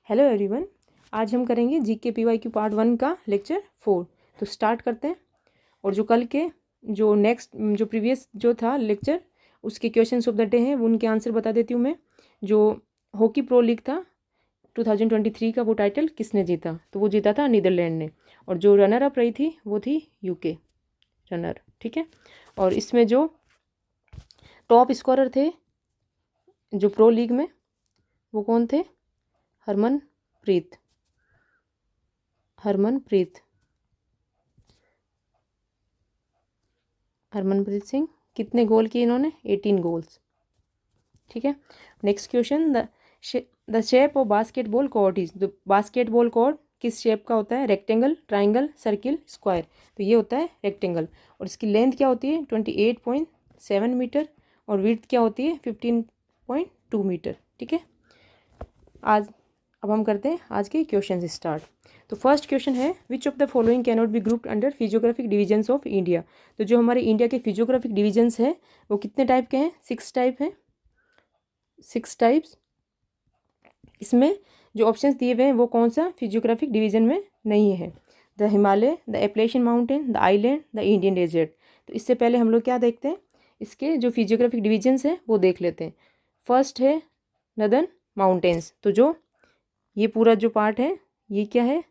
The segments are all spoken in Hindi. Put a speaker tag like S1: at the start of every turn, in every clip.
S1: हेलो एवरीवन, आज हम करेंगे जीके पीवाईक्यू पार्ट 1 का लेक्चर 4। तो स्टार्ट करते हैं। और जो कल के जो प्रीवियस जो था लेक्चर उसके क्वेश्चंस ऑफ द डे हैं, वो उनके आंसर बता देती हूँ मैं। जो हॉकी प्रो लीग था 2023 का, वो टाइटल किसने जीता? तो वो जीता था नीदरलैंड ने। और जो रनर अप रही थी वो थी यूके रनर। ठीक है। और इसमें जो टॉप स्कोरर थे जो प्रो लीग में, वो कौन थे? हरमनप्रीत सिंह। कितने गोल किए इन्होंने? 18 गोल्स। ठीक है। Next question, the shape of basketball court is. The basketball court किस शेप का होता है? Rectangle, triangle, circle, square. तो ये होता है रेक्टेंगल। और इसकी लेंथ क्या होती है? 28.7 मीटर। और विड्थ क्या होती है? 15.2 मीटर। ठीक है। अब हम करते हैं आज के क्वेश्चन स्टार्ट। तो फर्स्ट क्वेश्चन है, विच of the following can not be grouped under physiographic divisions of India. तो जो हमारे इंडिया के फिजियोग्राफिक डिविजन्स हैं वो कितने टाइप के हैं? 6 टाइप हैं। 6 टाइप्स। इसमें जो ऑप्शंस दिए हुए हैं वो कौन सा फिजियोग्राफिक डिवीजन में नहीं है? The Himalaya, the Appalachian mountain, the island, the Indian desert. तो इससे पहले हम लोग क्या देखते हैं, इसके जो फिजियोग्राफिक डिविजन्स हैं वो देख लेते हैं। फर्स्ट है नदर्न माउंटेन्स। तो जो ये पूरा जो पार्ट है ये क्या है?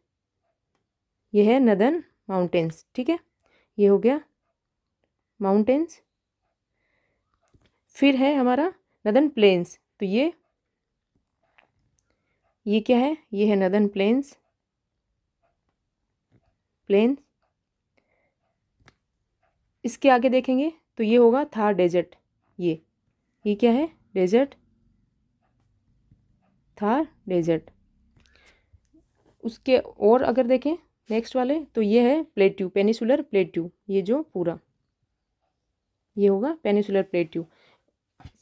S1: ये है नदर्न माउंटेन्स। ठीक है, ये हो गया माउंटेन्स। फिर है हमारा नदर्न प्लेन्स। तो ये क्या है? ये है नदर्न प्लेन्स। इसके आगे देखेंगे तो ये होगा थार डेजर्ट। ये क्या है? Desert, Thar desert. उसके और अगर देखें नेक्स्ट वाले तो ये है प्लेट्यू, पेनिसुलर प्लेट्यू। ये जो पूरा ये होगा peninsular plateau.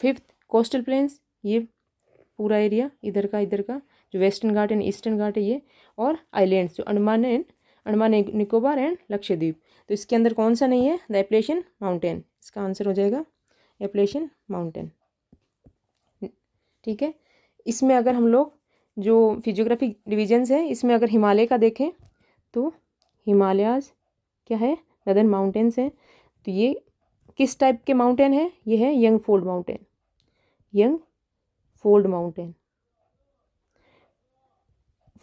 S1: Fifth coastal planes, ये पूरा एरिया इधर का जो वेस्टर्न घाट एंड ईस्टर्न घाट है ये। और आइलैंड्स जो अंडमान निकोबार एंड लक्षद्वीप। तो इसके अंदर कौन सा नहीं है? The Appalachian mountain. इसका आंसर हो जाएगा एप्लेशियन माउंटेन। ठीक है। इसमें अगर हम लोग जो फिजियोग्राफिक डिविजन्स है इसमें अगर हिमालय का देखें तो हिमालयाज क्या है? नदर्न माउंटेन्स है। तो ये किस टाइप के माउंटेन है? ये है young fold mountain.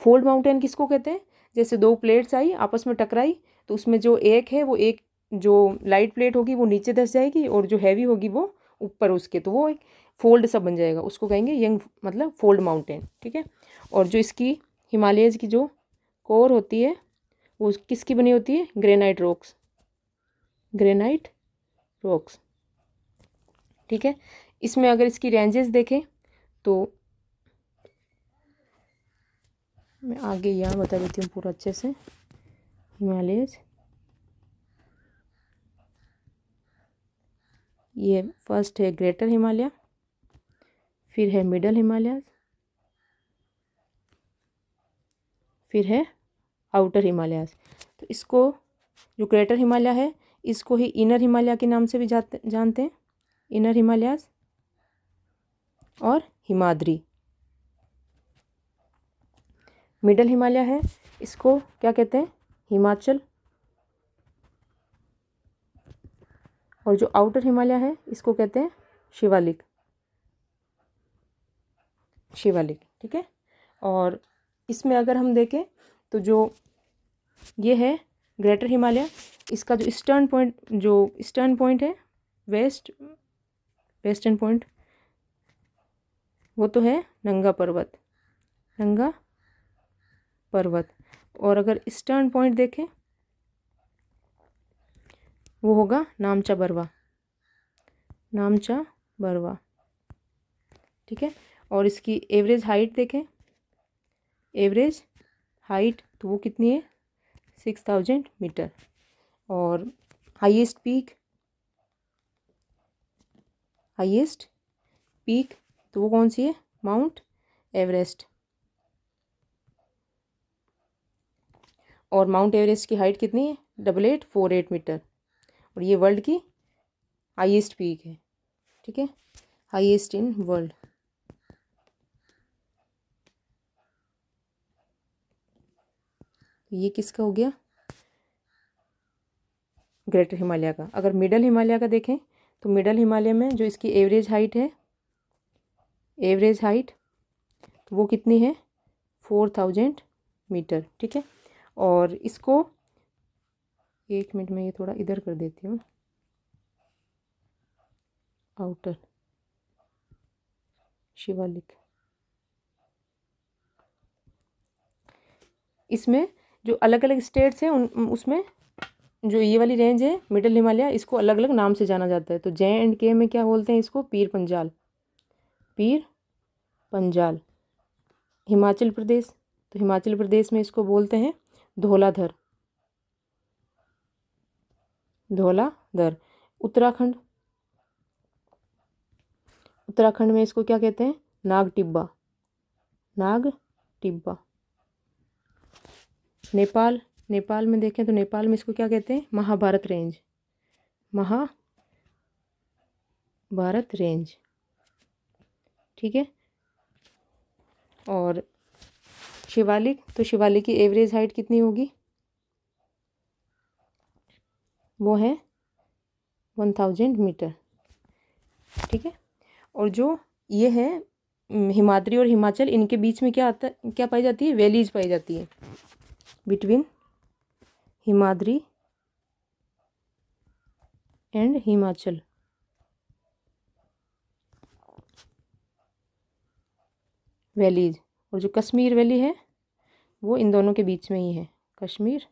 S1: Fold mountain किसको कहते हैं? जैसे दो प्लेट्स आई आपस में टकराई तो उसमें जो एक है वो एक जो लाइट प्लेट होगी वो नीचे धंस जाएगी और जो हैवी होगी वो ऊपर उसके, तो वो एक फोल्ड सा बन जाएगा। उसको कहेंगे यंग मतलब फोल्ड माउंटेन। ठीक है। और जो इसकी हिमालयज की जो कोर होती है वो किसकी बनी होती है? Granite rocks. ठीक है। इसमें अगर इसकी रेंजेस देखें तो मैं आगे यहाँ बता देती हूँ पूरा अच्छे से। हिमालयज, ये फर्स्ट है ग्रेटर हिमालय, फिर है मिडल हिमालय, फिर है आउटर हिमालयाज। तो इसको जो ग्रेटर हिमालय है इसको ही इनर हिमालय के नाम से भी जानते हैं। इनर हिमालयाज और हिमाद्री। मिडल हिमालय है, इसको क्या कहते हैं? हिमाचल। और जो आउटर हिमालय है इसको कहते हैं शिवालिक। ठीक है। और इसमें अगर हम देखें तो जो ये है ग्रेटर हिमालय, इसका जो ईस्टर्न पॉइंट है वेस्टर्न पॉइंट वो तो है नंगा पर्वत। और अगर ईस्टर्न पॉइंट देखें वो होगा नामचा बरवा। ठीक है। और इसकी एवरेज हाइट देखें, एवरेज हाइट तो वो कितनी है? 6000 मीटर। और हाईएस्ट पीक तो वो कौन सी है? Mount Everest. और माउंट एवरेस्ट की हाइट कितनी है? 8848 मीटर। और ये वर्ल्ड की हाईएस्ट पीक है। ठीक है, हाईएस्ट इन वर्ल्ड। ये किसका हो गया, ग्रेटर हिमालय का। अगर मिडल हिमालय का देखें तो मिडल हिमालय में जो इसकी एवरेज हाइट है, एवरेज हाइट वो कितनी है, 4000 मीटर। ठीक है, और इसको 1 मिनट में ये थोड़ा इधर कर देती हूँ, आउटर शिवालिक। इसमें जो अलग अलग स्टेट्स हैं उन उसमें जो ये वाली रेंज है मिडल हिमालय, इसको अलग अलग नाम से जाना जाता है। तो JNK में क्या बोलते हैं इसको, पीर पंजाल, पीर पंजाल। हिमाचल प्रदेश, तो हिमाचल प्रदेश में इसको बोलते हैं धौलाधर, धौलाधर। उत्तराखंड, उत्तराखंड में इसको क्या कहते हैं, नाग टिब्बा, नाग टिब्बा। नेपाल, नेपाल में देखें तो नेपाल में इसको क्या कहते हैं, महाभारत रेंज, महाभारत रेंज। ठीक है, और शिवालिक, तो शिवालिक की एवरेज हाइट कितनी होगी, वो है 1000 मीटर। ठीक है, और जो ये है हिमाद्री और हिमाचल, इनके बीच में क्या आता है, क्या पाई जाती है, वैलीज पाई जाती है, between Himadri and Himachal. Valleys, और जो कश्मीर वैली है वो इन दोनों के बीच में ही है, कश्मीर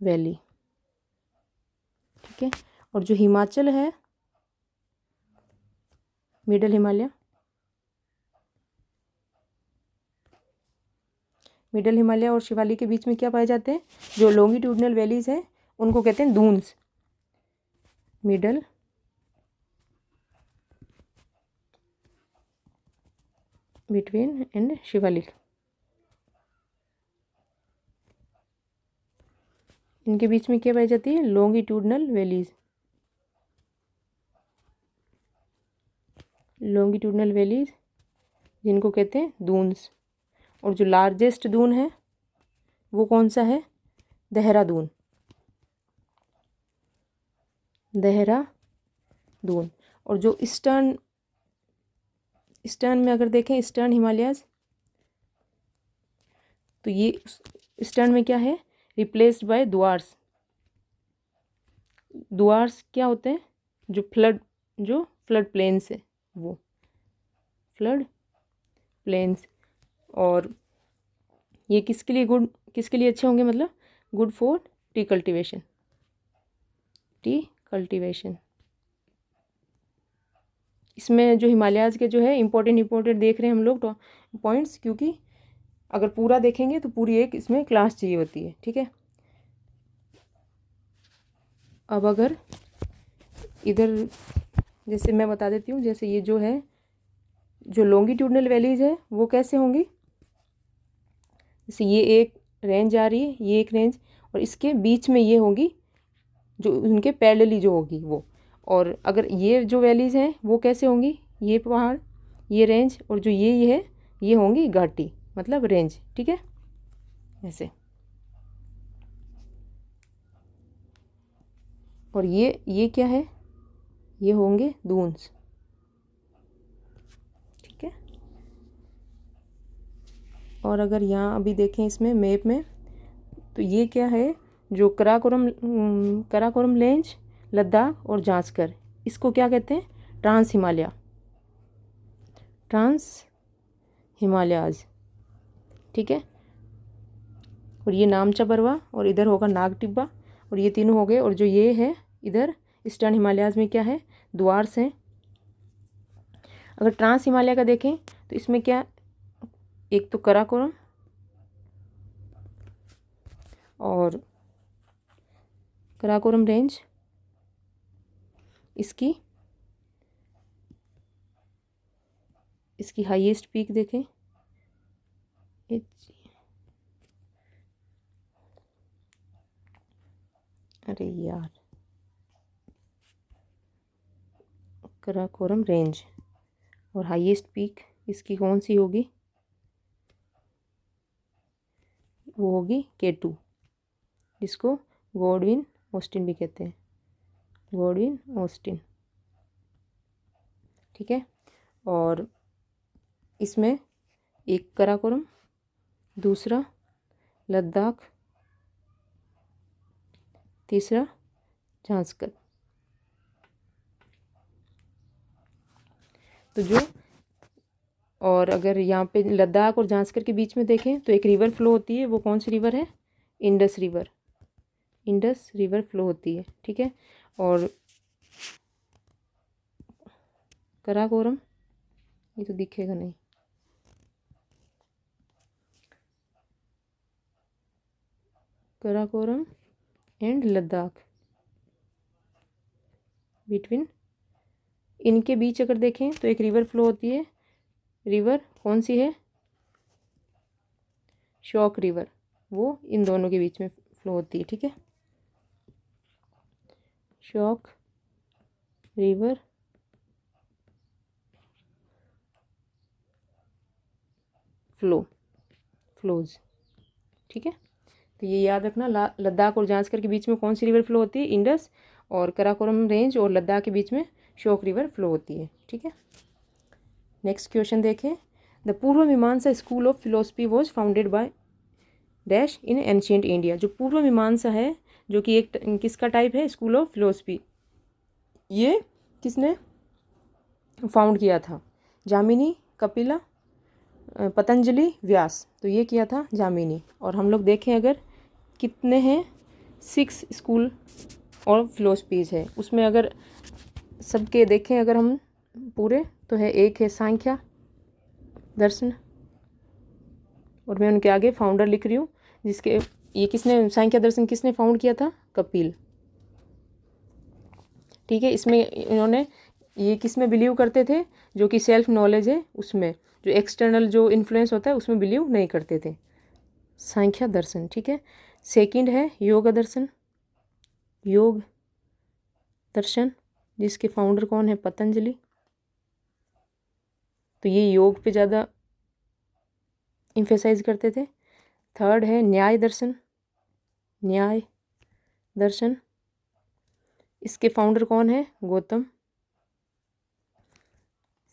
S1: वैली। ठीक है, और जो हिमाचल है, मिडल हिमालय, मिडल हिमालय और शिवालिक के बीच में क्या पाए जाते हैं, जो लॉन्गिट्यूडनल वैलीज हैं उनको कहते हैं Duns, middle between and Shivalik. इनके बीच में क्या पाई जाती है, लॉन्गिट्यूडनल वैलीज, लॉन्गिट्यूडनल वैलीज जिनको कहते हैं दून्स। और जो लार्जेस्ट दून है वो कौन सा है, देहरादून, देहरादून। और जो ईस्टर्न, ईस्टर्न में अगर देखें, ईस्टर्न हिमालयाज, तो ये ईस्टर्न में क्या है, रिप्लेस्ड बाय द्वार्स। द्वार्स क्या होते हैं, जो फ्लड प्लेन्स है, वो फ्लड प्लेन्स। और ये किसके लिए गुड, किसके लिए अच्छे होंगे, मतलब good for T cultivation, T cultivation. इसमें जो हिमालयाज के जो है इम्पोर्टेंट देख रहे हैं हम लोग पॉइंट्स, क्योंकि अगर पूरा देखेंगे तो पूरी एक इसमें क्लास चाहिए होती है। ठीक है, अब अगर इधर जैसे मैं बता देती हूँ, जैसे ये जो है, जो लॉन्गिट्यूडनल वैलीज है वो कैसे होंगी, जैसे ये एक रेंज आ रही है, ये एक रेंज, और इसके बीच में ये होगी जो उनके पैरेलली जो होगी वो। और अगर ये जो वैलीज हैं वो कैसे होंगी, ये पहाड़, ये रेंज, और जो ये है ये होंगी घाटी, मतलब रेंज। ठीक है, ऐसे। और ये क्या है, ये होंगे दून्स। ठीक है, और अगर यहाँ अभी देखें इसमें मैप में, तो ये क्या है, जो कराकोरम रेंज, लद्दाख और जांस्कर, इसको क्या कहते हैं, ट्रांस हिमालय, ट्रांस हिमालयाज। ठीक है, और ये नामचा बरवा, और इधर होगा नाग टिब्बा, और ये तीनों हो गए। और जो ये है इधर ईस्टर्न हिमालयाज में क्या है, द्वार्स हैं। अगर ट्रांस हिमालय का देखें तो इसमें क्या, एक तो कराकोरम और कराकोरम रेंज, इसकी हाईएस्ट पीक देखें, अरे यार, कराकोरम रेंज, और हाईएस्ट पीक इसकी कौन सी होगी, वो होगी K2, जिसको गॉडविन ऑस्टिन भी कहते हैं, गॉडविन ऑस्टिन। ठीक है, और इसमें एक कराकोरम, दूसरा लद्दाख, तीसरा झांसकर। तो जो, और अगर यहाँ पे लद्दाख और झांसकर के बीच में देखें तो एक रिवर फ्लो होती है, वो कौन सी रिवर है? Indus river, Indus river flow होती है। ठीक है, और कराकोरम, ये तो दिखेगा नहीं, कराकोरम एंड लद्दाख, बिटवीन, इनके बीच अगर देखें तो एक रिवर फ्लो होती है, रिवर कौन सी है? शॉक रिवर, वो इन दोनों के बीच में फ्लो होती है। ठीक है, शॉक रिवर फ्लोज। ठीक है, तो ये याद रखना, लद्दाख और झांसकर के बीच में कौन सी रिवर फ्लो होती है? इंडस, और कराकोरम रेंज और लद्दाख के बीच में शोक रिवर फ्लो होती है। ठीक है, नेक्स्ट क्वेश्चन देखें। द पूर्व मीमांसा school of philosophy was founded by dash in ancient India. जो पूर्व मीमांसा है, जो कि एक किसका टाइप है? स्कूल ऑफ फिलोसफी, ये किसने फाउंड किया था? जामिनी, कपिला, पतंजलि, व्यास। तो ये किया था जामिनी। और हम लोग देखें अगर कितने हैं, 6 स्कूल और फिलोसफीज है, उसमें अगर सबके देखें अगर हम पूरे, तो है एक है सांख्या दर्शन, और मैं उनके आगे फाउंडर लिख रही हूँ, जिसके ये किसने, सांख्या दर्शन किसने फाउंड किया था? कपिल। ठीक है, इसमें इन्होंने ये किस में बिलीव करते थे? जो कि सेल्फ नॉलेज है उसमें, जो एक्सटर्नल जो इन्फ्लुएंस होता है उसमें बिलीव नहीं करते थे, सांख्या दर्शन। ठीक है, सेकंड है योग दर्शन, योग दर्शन, जिसके फाउंडर कौन है? पतंजलि। तो ये योग पे ज़्यादा इम्फेसाइज करते थे। थर्ड है न्याय दर्शन, न्याय दर्शन, इसके फाउंडर कौन है? गौतम।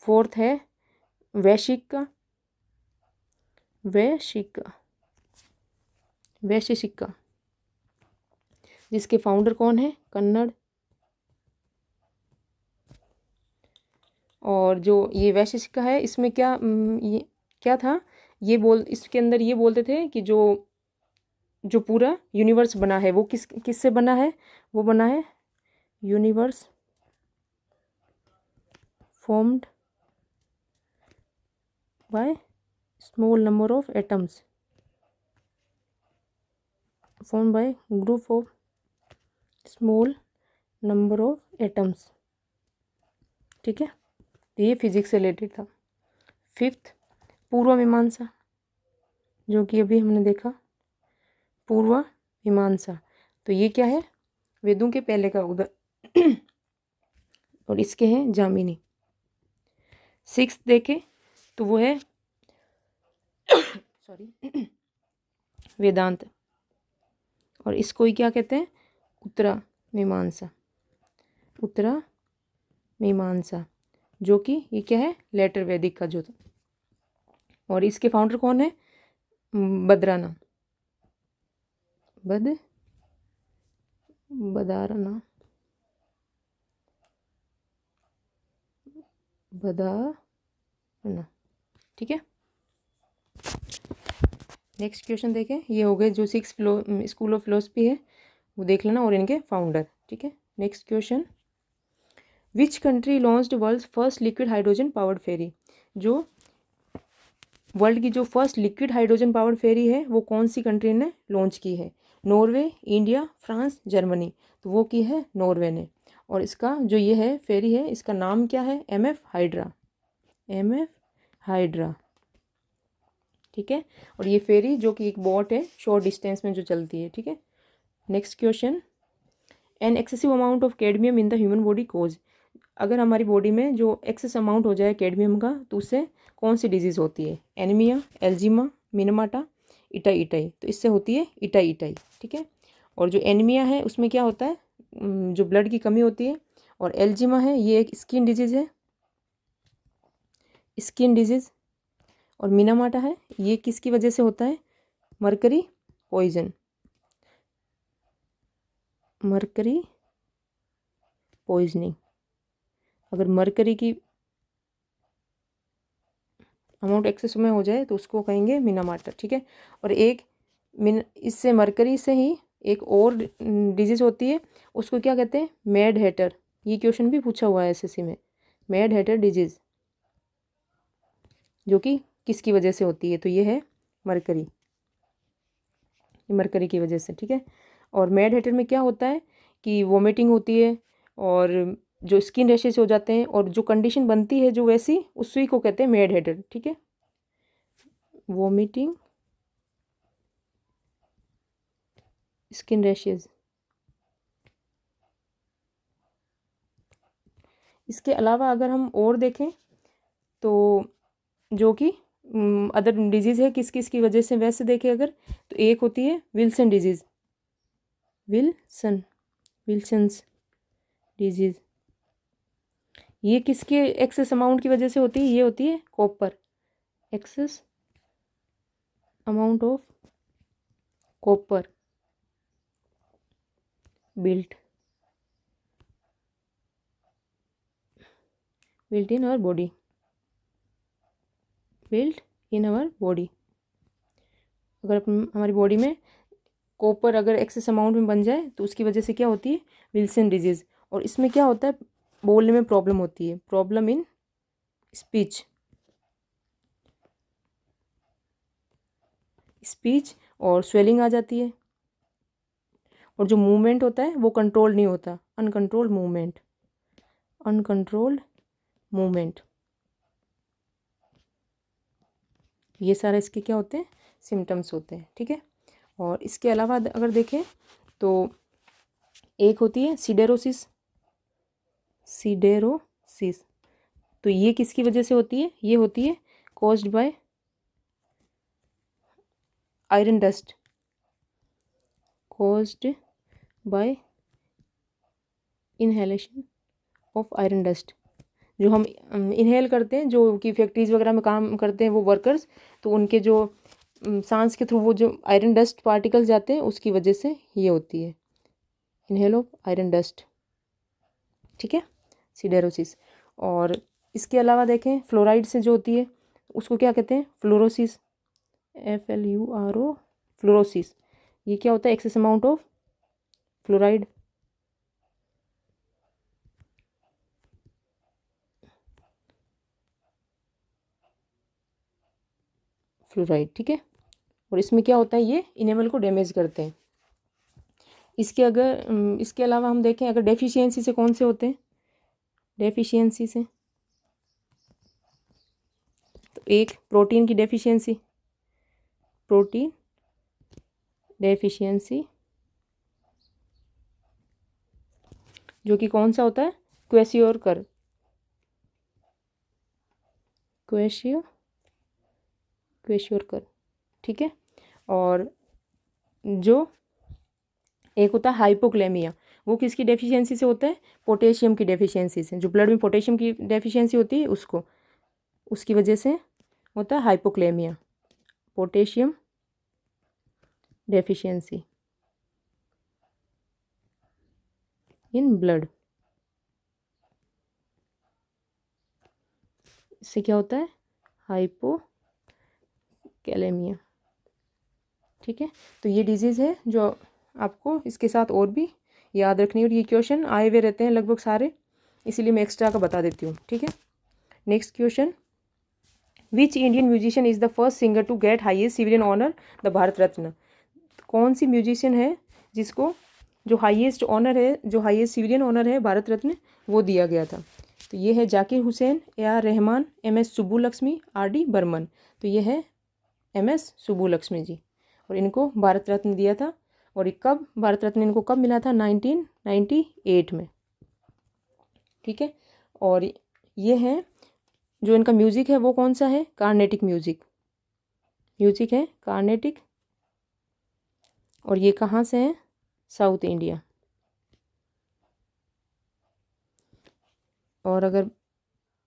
S1: फोर्थ है वैशिका, वैशिका, वैशेषिका, जिसके फाउंडर कौन है? कन्नड़। और जो ये वैशेषिका है, इसमें क्या ये क्या था? इसके अंदर ये बोलते थे कि जो जो पूरा यूनिवर्स बना है वो किससे बना है? वो बना है universe formed by small number of atoms, form by group of small number of atoms. ठीक है, तो ये फिजिक्स से रिलेटेड था। फिफ्थ पूर्व मीमांसा, जो कि अभी हमने देखा, पूर्व मीमांसा। तो ये क्या है? वेदों के पहले का उदय और इसके हैं जामिनी। सिक्स्थ देखें तो वो है सॉरी वेदांत, और इसको ही क्या कहते हैं? उत्तरा मीमांसा, उत्तरा मीमांसा, जो कि ये क्या है? लेटर वैदिक का जो था। और इसके फाउंडर कौन है? बदारना, बदारना, बदारना। ठीक है, नेक्स्ट क्वेश्चन देखें। ये हो गए जो 6 स्कूल ऑफ फिलोसफी है, वो देख लेना, और इनके फाउंडर। ठीक है, next question. Which country launched world first liquid hydrogen powered ferry. जो वर्ल्ड की जो first liquid hydrogen powered ferry है, वो कौन सी कंट्री ने लॉन्च की है? Norway, India, France, Germany. तो वो की है नॉर्वे ने। और इसका जो ये है फेरी है, इसका नाम क्या है? MF hydra, MF hydra. ठीक है, और ये फेरी जो कि एक बोट है, शॉर्ट डिस्टेंस में जो चलती है। ठीक है, next question. An excessive amount of cadmium in the human body causes. अगर हमारी बॉडी में जो एक्सेस अमाउंट हो जाए कैडमियम का, तो उससे कौन सी डिजीज़ होती है? एनीमिया, एल्जीमा, मिनमाटा, इटाई इटाई, तो इससे होती है इटाई इटाई, ठीक है। और जो एनीमिया है उसमें क्या होता है, जो ब्लड की कमी होती है। और एल्जिमा है, ये एक स्किन डिजीज़ है, स्किन डिजीज़। और मिनामाटा है, ये किसकी वजह से होता है, मरकरी पॉइजन, मरकरी पॉइजनिंग। अगर मरकरी की अमाउंट एक्सेस में हो जाए तो उसको कहेंगे मिनामाटा, ठीक है। और एक इससे मरकरी से ही एक और डिजीज़ होती है, उसको क्या कहते हैं, मैड हैटर। ये क्वेश्चन भी पूछा हुआ है एसएससी में, मैड हैटर डिजीज़, जो कि किसकी वजह से होती है, तो ये है मरकरी, मरकरी की वजह से, ठीक है। और मैड हैटर में क्या होता है कि वोमिटिंग होती है और जो स्किन रैशेस हो जाते हैं, और जो कंडीशन बनती है जो वैसी, उसी को कहते हैं मैड हैटर, ठीक है। Vomiting, skin rashes. इसके अलावा अगर हम और देखें तो जो कि अदर डिजीज़ है किस किस की वजह से, वैसे देखें अगर, तो एक होती है विल्सन डिजीज़, विल्सन्स डिजीज़। ये किसके एक्सेस अमाउंट की वजह से होती है, ये होती है copper, excess amount of copper built in our body, built in our body. अगर हमारी बॉडी में कॉपर अगर एक्सेस अमाउंट में बन जाए तो उसकी वजह से क्या होती है, विल्सन डिजीज़। और इसमें क्या होता है, बोलने में प्रॉब्लम होती है, प्रॉब्लम इन स्पीच, और स्वेलिंग आ जाती है। और जो मूवमेंट होता है वो कंट्रोल नहीं होता, अनकंट्रोल्ड मूवमेंट। ये सारे इसके क्या होते हैं, सिम्टम्स होते हैं, ठीक है। और इसके अलावा अगर देखें तो एक होती है सिडेरोसिस, तो ये किसकी वजह से होती है, ये होती है caused by iron dust, caused by inhalation of iron dust. जो हम इनहेल करते हैं, जो कि फैक्ट्रीज वगैरह में काम करते हैं वो वर्कर्स, तो उनके जो सांस के थ्रू वो जो आयरन डस्ट पार्टिकल्स जाते हैं, उसकी वजह से ये होती है इनहेल ऑफ आयरन डस्ट, ठीक है, सिडेरोसिस। और इसके अलावा देखें फ्लोराइड से जो होती है उसको क्या कहते हैं, फ्लोरोसिस, FLURO, फ्लोरोसिस। ये क्या होता है, एक्सेस अमाउंट ऑफ फ्लोराइड, ठीक है। और इसमें क्या होता है, ये इनेमल को डैमेज करते हैं। इसके अलावा हम देखें अगर डेफिशिएंसी से कौन से होते हैं, डेफिशिएंसी से तो एक प्रोटीन की डेफिशिएंसी, जो कि कौन सा होता है, क्वेशियोकर, ठीक है। और जो एक होता है हाइपोक्लेमिया, वो किसकी डेफिशिएंसी से होता है, पोटेशियम की डेफिशिएंसी से। जो ब्लड में पोटेशियम की डेफिशिएंसी होती है उसकी वजह से होता है हाइपोक्लेमिया, पोटेशियम डेफिशिएंसी इन ब्लड। इससे क्या होता है, हाइपोकैलेमिया, ठीक है। तो ये डिजीज़ है जो आपको इसके साथ और भी याद रखनी है, और ये क्वेश्चन आए हुए रहते हैं लगभग सारे, इसीलिए मैं एक्स्ट्रा का बता देती हूँ, ठीक है। Next question, which Indian musician is the first singer to get highest civilian honour the Bharat Ratna. कौन सी म्यूजिशियन है जिसको जो हाईएस्ट ऑनर है, जो हाईएस्ट सिविलियन ऑनर है भारत रत्न, वो दिया गया था। तो ये है Zakir Hussain, AR Rahman, MS Subbulakshmi, RD Burman. तो ये है MS सुब्बुलक्ष्मी जी, और इनको भारत रत्न दिया था। और कब भारत रत्न इनको कब मिला था, 1998 में, ठीक है। और ये है जो इनका म्यूज़िक है वो कौन सा है, कार्नेटिक म्यूज़िक है, कार्नेटिक और ये कहाँ से हैं? South India. और अगर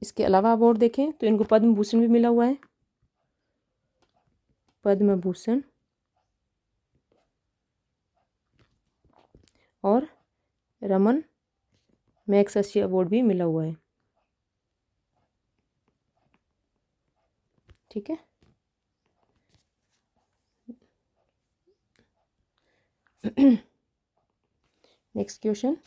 S1: इसके अलावा अवार्ड देखें तो इनको पद्म भूषण भी मिला हुआ है, पद्म भूषण, और रमन मैग्सेसे अवार्ड भी मिला हुआ है। ठीक है। Next question,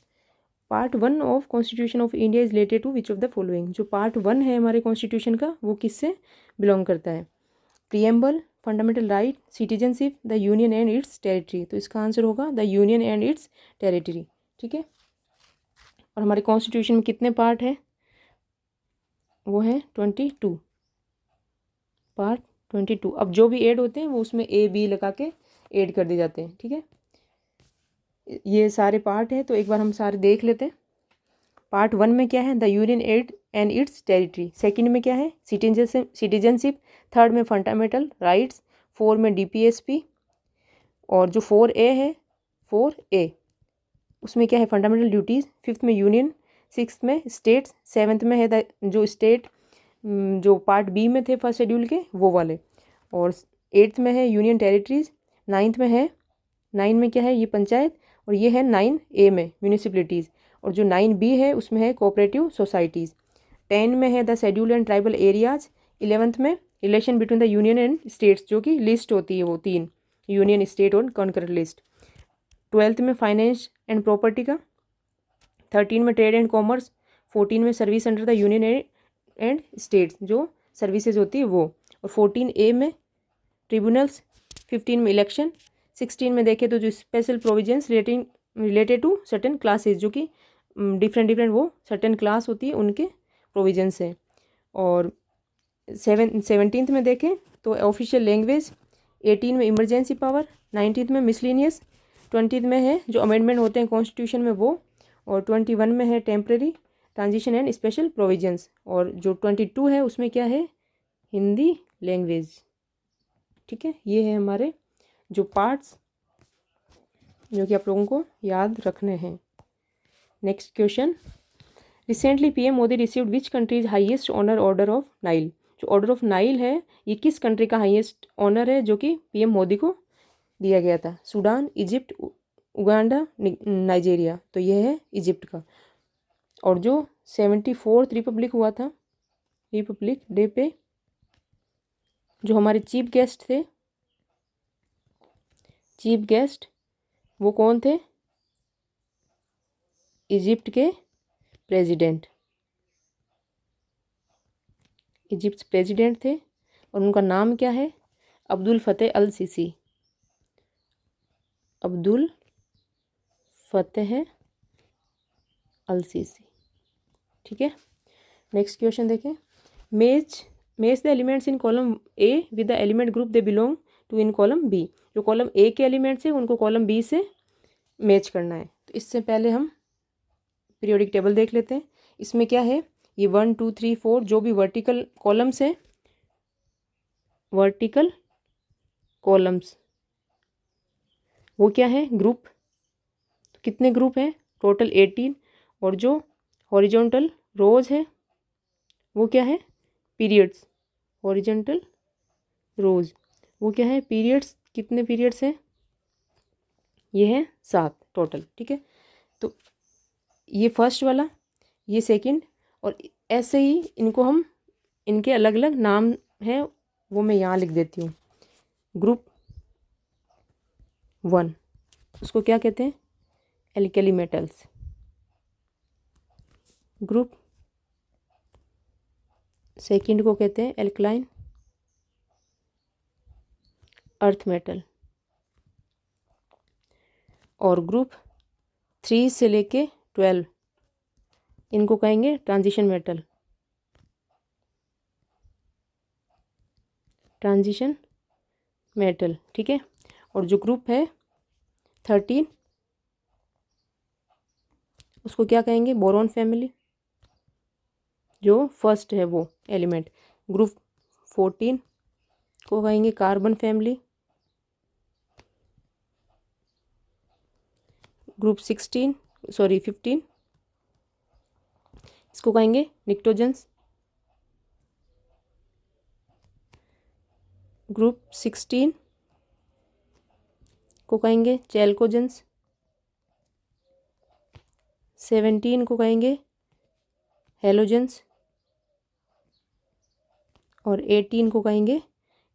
S1: part 1 of constitution of India is related to which of the following. जो पार्ट 1 है हमारे कॉन्स्टिट्यूशन का वो किससे बिलोंग करता है? Preamble, fundamental right, citizenship, the union and its territory. तो इसका आंसर होगा the union and its territory. ठीक है। और हमारे कॉन्स्टिट्यूशन में कितने पार्ट है? वो है 22, पार्ट 22। अब जो भी ऐड होते हैं वो उसमें ए बी लगा के ऐड कर दिए जाते हैं। ठीक है, ये सारे पार्ट हैं तो एक बार हम सारे देख लेते हैं। पार्ट 1 में क्या है? The union and and its territory. Second में क्या है? सिटीजनशिप। थर्ड में फंडामेंटल राइट्स। 4 में डीपीएसपी। और जो 4A है, 4A उसमें क्या है? Fundamental duties. 5th में यूनियन। 6th में स्टेट्स। 7th में है जो स्टेट जो पार्ट बी में थे फर्स्ट शेड्यूल के वो वाले। और 8th में है यूनियन टेरिटरीज। 9th में है, 9 में क्या है? ये पंचायत। और ये है 9A में म्यूनिसिपलिटीज़। और जो 9B है उसमें है कोऑपरेटिव सोसाइटीज़। 10 में है the schedule and tribal areas. 11th में relation between the union and states, जो कि लिस्ट होती है वो 3, यूनियन, स्टेट और कॉन्करेंट लिस्ट। 12th में फाइनेंस एंड प्रॉपर्टी का। 13 में ट्रेड एंड कॉमर्स। 14 में service under the union and states, जो सर्विसेज होती है वो। और 14A में ट्रिब्यूनल्स। 15 में इलेक्शन। 16 में देखें तो जो special provisions related to certain classes, जो कि डिफरेंट वो सर्टेन क्लास होती है उनके प्रोविजंस है। और 17th में देखें तो ऑफिशियल लैंग्वेज। 18 में इमरजेंसी पावर। 19th में मिसलिनियस। 20th में है जो अमेंडमेंट होते हैं कॉन्स्टिट्यूशन में वो। और 21 में है temporary transition and special provisions. और जो 22 है उसमें क्या है? हिंदी लैंग्वेज। ठीक है, ये है हमारे जो पार्ट्स जो कि आप लोगों को याद रखने हैं। Next question, recently PM Modi received which country's highest honour order of Nile. जो ऑर्डर ऑफ नाइल है ये किस कंट्री का हाईएस्ट ऑनर है जो कि पीएम मोदी को दिया गया था? Sudan, Egypt, Uganda, Nigeria. तो ये है इजिप्ट का। और जो 74th रिपब्लिक हुआ था, रिपब्लिक डे पे जो हमारे चीफ गेस्ट वो कौन थे? इजिप्ट के प्रेसिडेंट, इजिप्ट प्रेसिडेंट थे। और उनका नाम क्या है? Abdel Fattah al Sisi, Abdel Fattah al Sisi. ठीक है। नेक्स्ट क्वेश्चन देखें, match the elements in column A with the element group they belong to in column B. जो कॉलम ए के एलिमेंट्स है उनको कॉलम बी से मैच करना है। तो इससे पहले हम पीरियोडिक टेबल देख लेते हैं। इसमें क्या है? ये 1 2 3 4 जो भी वर्टिकल कॉलम्स है, वर्टिकल कॉलम्स वो क्या है? ग्रुप। तो कितने ग्रुप हैं? टोटल 18। और जो हॉरिजॉन्टल रोज है वो क्या है? पीरियड्स। हॉरिजॉन्टल रोज वो क्या है? पीरियड्स। कितने पीरियड्स हैं? ये है 7 टोटल। ठीक है, तो ये फर्स्ट वाला, ये सेकंड, और ऐसे ही इनको हम इनके अलग अलग नाम हैं वो मैं यहाँ लिख देती हूँ। ग्रुप 1 उसको क्या कहते हैं? Alkali metals. ग्रुप सेकंड को कहते हैं एल्कलाइन अर्थ मेटल। और ग्रुप 3 से लेके 12 इनको कहेंगे ट्रांजिशन मेटल, ट्रांजिशन मेटल। ठीक है, और जो ग्रुप है 13 उसको क्या कहेंगे? बोरॉन फैमिली, जो फर्स्ट है वो एलिमेंट। ग्रुप 14 को कहेंगे कार्बन फैमिली। ग्रुप 15, इसको कहेंगे निक्टोजेंस। ग्रुप 16 को कहेंगे चैल्कोजेंस। 17 को कहेंगे हेलोजेंस और 18 को कहेंगे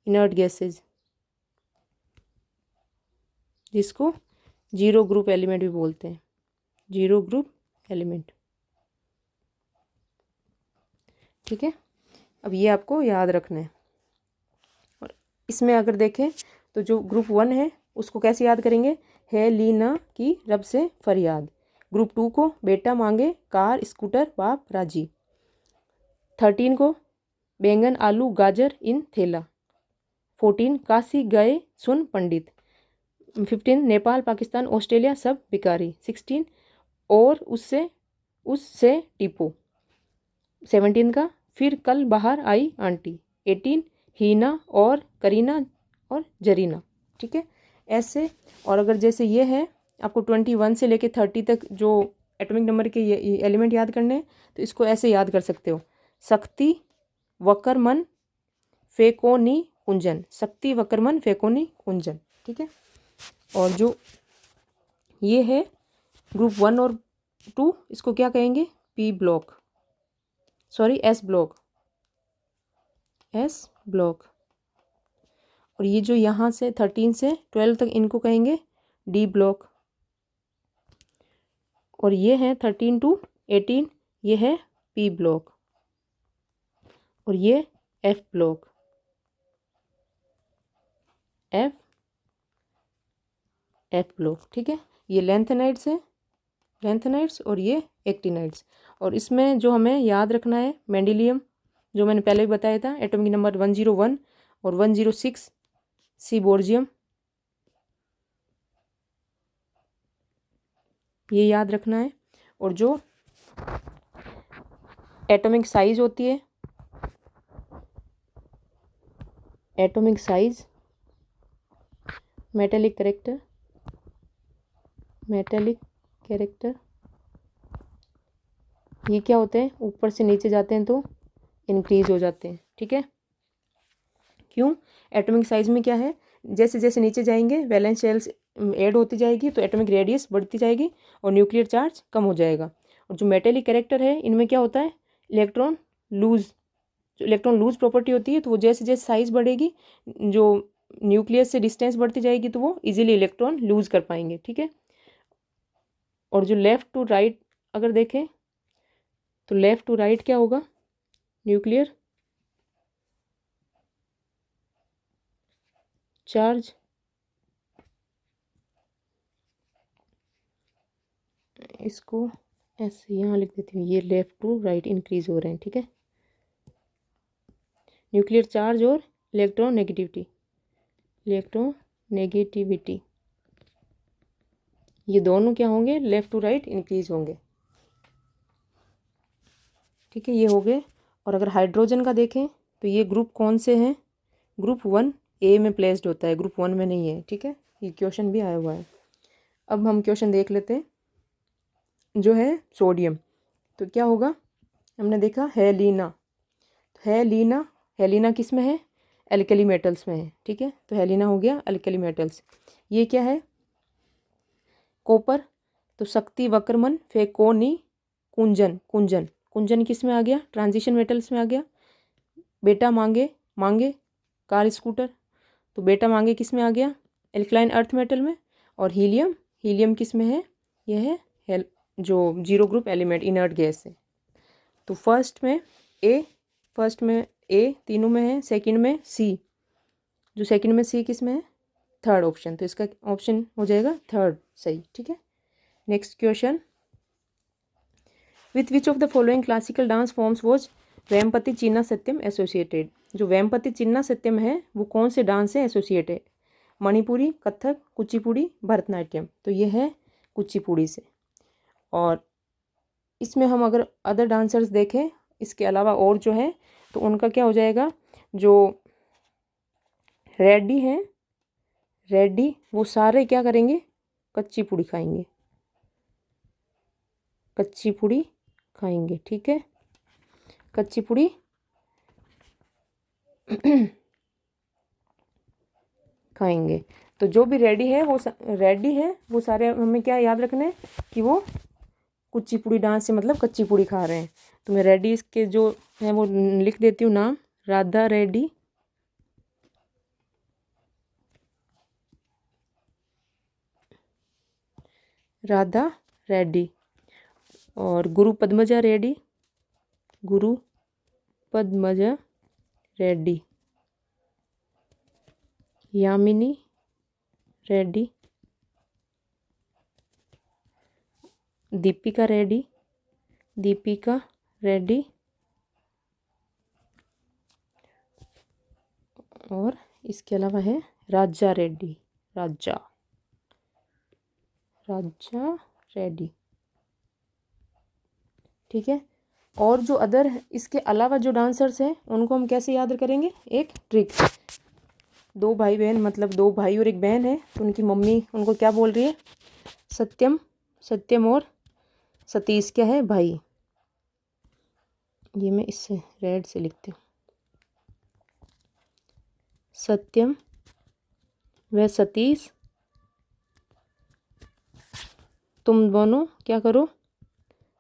S1: इनर्ट गैसेज, जिसको जीरो ग्रुप एलिमेंट भी बोलते हैं, जीरो ग्रुप एलिमेंट। ठीक है, अब ये आपको याद रखना है। और इसमें अगर देखें तो जो ग्रुप 1 है उसको कैसे याद करेंगे, है लीना की रब से फरियाद। ग्रुप 2 को बेटा मांगे कार स्कूटर बाप राजी। 13 को बैंगन आलू गाजर इन थैला। 14 काशी गए सुन पंडित। 15 नेपाल पाकिस्तान ऑस्ट्रेलिया सब भिखारी। 16 और उससे टिपो। 17 का फिर कल बाहर आई आंटी। 18 हीना और करीना और जरीना। ठीक है, ऐसे। और अगर जैसे ये है आपको 21 से लेके 30 तक जो एटॉमिक नंबर के ये एलिमेंट याद करने हैं, तो इसको ऐसे याद कर सकते हो, शक्ति वक्रमन फेकोनी कुंजन। शक्ति वक्रमन फेकोनी कुंजन। ठीक है, और जो ये है ग्रुप 1 और 2, इसको क्या कहेंगे, P block, sorry S block, S block. और ये जो यहाँ से 13 से 12 तक इनको कहेंगे डी ब्लॉक। और ये है 13 to 18, ये है पी ब्लॉक और ये एफ ब्लॉक, एफ ब्लॉक। ठीक है, ये लेंथेनाइड्स है, लेंथेनाइड्स, और ये एक्टिनाइड्स। और इसमें जो हमें याद रखना है मेंडेलियम, जो मैंने पहले भी बताया था, एटॉमिक नंबर 101 और 106, सीबोर्जियम, ये याद रखना है। और जो एटॉमिक साइज होती है, atomic size, metallic character, metallic character, ये क्या होते हैं, ऊपर से नीचे जाते हैं तो इंक्रीज हो जाते हैं। ठीक है, क्यों, एटॉमिक साइज में क्या है, जैसे जैसे नीचे जाएंगे वैलेंस शेल्स ऐड होती जाएगी तो एटॉमिक रेडियस बढ़ती जाएगी और न्यूक्लियर चार्ज कम हो जाएगा। और जो मेटेलिक कैरेक्टर है इनमें क्या होता है, इलेक्ट्रॉन लूज, जो इलेक्ट्रॉन लूज प्रॉपर्टी होती है, तो वो जैसे जैसे साइज बढ़ेगी, जो न्यूक्लियस से डिस्टेंस बढ़ती जाएगी, तो वो इजीली इलेक्ट्रॉन लूज कर पाएंगे। ठीक है, और जो लेफ़्ट टू राइट अगर देखें तो लेफ़्ट टू राइट क्या होगा, न्यूक्लियर चार्ज, इसको ऐसे यहाँ लिख देती हूँ, ये लेफ़्ट टू राइट इंक्रीज हो रहे हैं। ठीक है, न्यूक्लियर चार्ज और इलेक्ट्रोनेगेटिविटी, इलेक्ट्रोनेगेटिविटी, ये दोनों क्या होंगे, लेफ़्ट टू राइट इंक्रीज होंगे। ठीक है, ये हो गए। और अगर हाइड्रोजन का देखें तो ये ग्रुप कौन से हैं, ग्रुप 1A में प्लेस्ड होता है, ग्रुप 1 में नहीं है। ठीक है, ये क्वेश्चन भी आया हुआ है। अब हम क्वेश्चन देख लेते हैं, जो है सोडियम, तो क्या होगा, हमने देखा हेलिना, हेलिना, हेलिना किस में है, एल्कली मेटल्स में है। ठीक है, तो हेलिना हो गया एल्कली मेटल्स। ये क्या है, कॉपर, तो शक्ति वक्रमन फेकोनी कुंजन, कुंजन, कुंजन किस में आ गया, ट्रांजिशन मेटल्स में आ गया। बेटा मांगे, मांगे कार स्कूटर, तो बेटा मांगे किस में आ गया, एल्कलाइन अर्थ मेटल में। और हीलियम, हीलियम किस में है, यह है जो zero group element inert gas है। तो फर्स्ट में ए तीनों में है, सेकंड में सी, जो सेकंड में सी किस में है, थर्ड ऑप्शन, तो इसका ऑप्शन हो जाएगा थर्ड सही। ठीक है, next question, with which of the following classical dance forms was Vempati Chinna Satyam associated. जो वेमपति चिन्ना सत्यम है वो कौन से डांस से एसोसिएट है, मणिपुरी, कथक, कुचिपुड़ी, भरतनाट्यम। तो ये है कुचिपुड़ी से। और इसमें हम अगर अदर डांसर्स देखें इसके अलावा और जो है, तो उनका क्या हो जाएगा, जो रेड्डी हैं, रेड्डी वो सारे क्या करेंगे, कच्ची पूड़ी खाएंगे। कच्ची पूड़ी खाएंगे। ठीक है, कच्ची पूड़ी खाएंगे। तो जो भी रेडी है वो सारे हमें क्या याद रखना है कि वो कुचिपुड़ी डांस से मतलब कच्ची पूड़ी खा रहे हैं। तो मैं रेडी इसके जो है वो लिख देती हूँ नाम, राधा रेड्डी, राधा रेड्डी, और गुरु पद्मजा रेड्डी, गुरु पद्मजा रेड्डी, यामिनी रेड्डी, दीपिका रेड्डी, दीपिका रेड्डी, और इसके अलावा है राजा रेड्डी, राजा रेड्डी। ठीक है, और जो अदर इसके अलावा जो डांसर्स हैं उनको हम कैसे याद करेंगे, एक ट्रिक। दो भाई बहन मतलब दो भाई और एक बहन है, तो उनकी मम्मी उनको क्या बोल रही है, सत्यम और सतीश क्या है, भाई। ये मैं इससे रेड से लिखती हूँ, सत्यम व सतीश तुम दोनों क्या करो,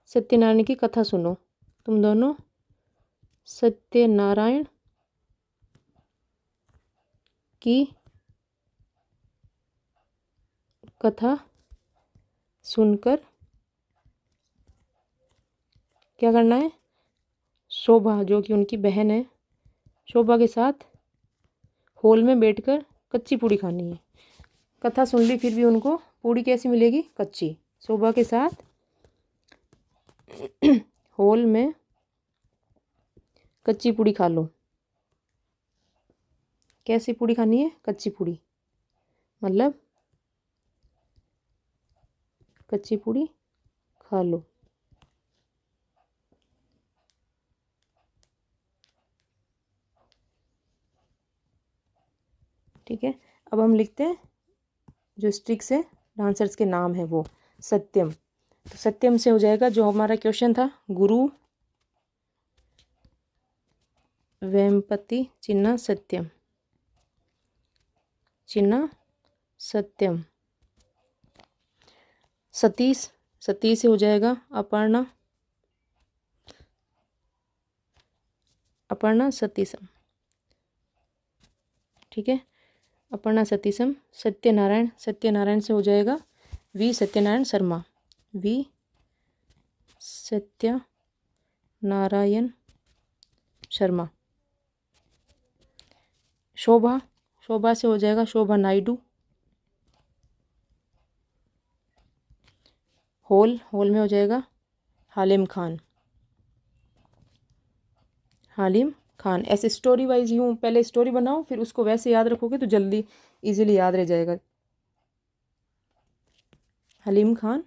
S1: सत्यनारायण की कथा सुनो। तुम दोनों सत्यनारायण की कथा सुनकर क्या करना है, शोभा जो कि उनकी बहन है, शोभा के साथ हॉल में बैठकर कच्ची पूड़ी खानी है। कथा सुन ली फिर भी उनको पूड़ी कैसी मिलेगी, कच्ची। शोभा के साथ हॉल में कच्ची पूड़ी खा लो। कैसी पूड़ी खानी है, कच्ची पूड़ी, मतलब कच्ची पूड़ी खा लो। ठीक है, अब हम लिखते हैं जो स्ट्रिक से डांसर्स के नाम है वो सत्यम। तो सत्यम से हो जाएगा जो हमारा क्वेश्चन था, गुरु वेम्पति चिन्ना सत्यम, चिन्ना सत्यम। सतीश से हो जाएगा अपर्णा सतीशम। ठीक है, अपर्णा सतीशम। सत्यनारायण से हो जाएगा वी सत्यनारायण शर्मा, वी सत्यनारायण शर्मा। शोभा से हो जाएगा शोभा नायडू। हॉल में हो जाएगा हालिम खान। ऐसे स्टोरी वाइज यूँ पहले स्टोरी बनाओ, फिर उसको वैसे याद रखोगे तो जल्दी इजीली याद रह जाएगा। हलीम खान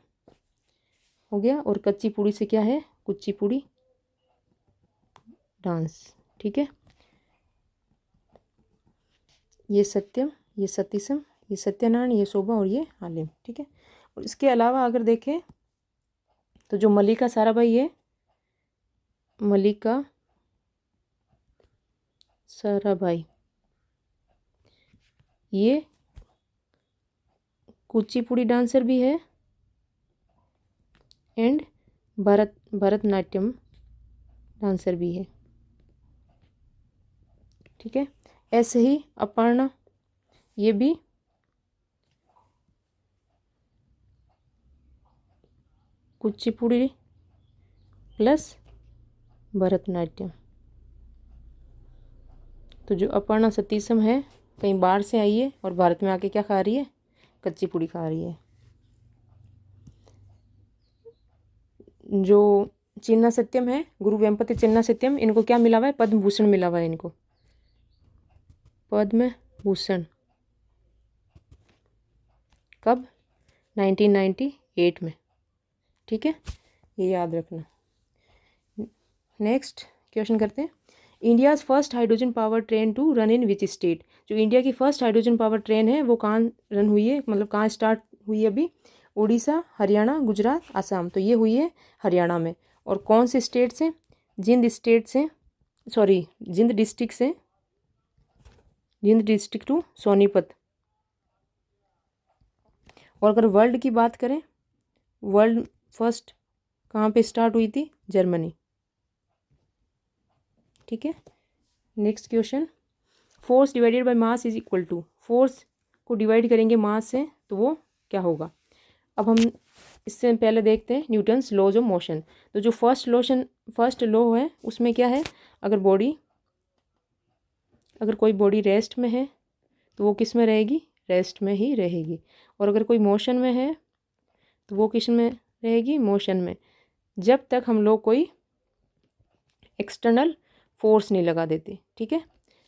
S1: हो गया, और कच्ची पूड़ी से क्या है, कुच्ची पूड़ी डांस। ठीक है, ये सत्यम, ये सतीशम, ये सत्यनारायण, ये शोभा और ये हालिम। ठीक है, और इसके अलावा अगर देखें तो जो मल्लिका साराभाई है, मल्लिका साराभाई ये कुचिपुड़ी डांसर भी है एंड भरतनाट्यम डांसर भी है। ठीक है, ऐसे ही अपर्णा ये भी कुचिपुड़ी प्लस भरतनाट्यम। तो जो अपर्णा सतीशम है कहीं बाहर से आई है और भारत में आके क्या खा रही है, कच्ची पूड़ी खा रही है। जो चिन्ना सत्यम है, गुरु वेम्पति चिन्ना सत्यम, इनको क्या मिला हुआ है, पद्म भूषण मिला हुआ है इनको, पद्म भूषण। कब, 1998 में। ठीक है, ये याद रखना। नेक्स्ट क्वेश्चन करते हैं, India's first hydrogen power train to run in which state. जो इंडिया की फर्स्ट हाइड्रोजन पावर ट्रेन है वो कहाँ रन हुई है, मतलब कहाँ स्टार्ट हुई है अभी, उड़ीसा, हरियाणा, गुजरात, आसाम। तो ये हुई है हरियाणा में। और कौन से स्टेट से? जिंद स्टेट से, सॉरी जिंद डिस्ट्रिक्ट से, जिंद डिस्ट्रिक्ट टू सोनीपत। और अगर वर्ल्ड की बात करें, वर्ल्ड फर्स्ट कहाँ पे स्टार्ट हुई थी? जर्मनी। ठीक है, next question, force divided by mass is equal to, force को डिवाइड करेंगे मास से तो वो क्या होगा? अब हम इससे पहले देखते हैं न्यूटन्स लॉज ऑफ मोशन। तो जो फर्स्ट लॉ है उसमें क्या है? अगर कोई बॉडी रेस्ट में है तो वो किस में रहेगी? रेस्ट में ही रहेगी। और अगर कोई मोशन में है तो वो किस में रहेगी? मोशन में। जब तक हम लोग कोई एक्सटर्नल फोर्स नहीं लगा देते, ठीक है,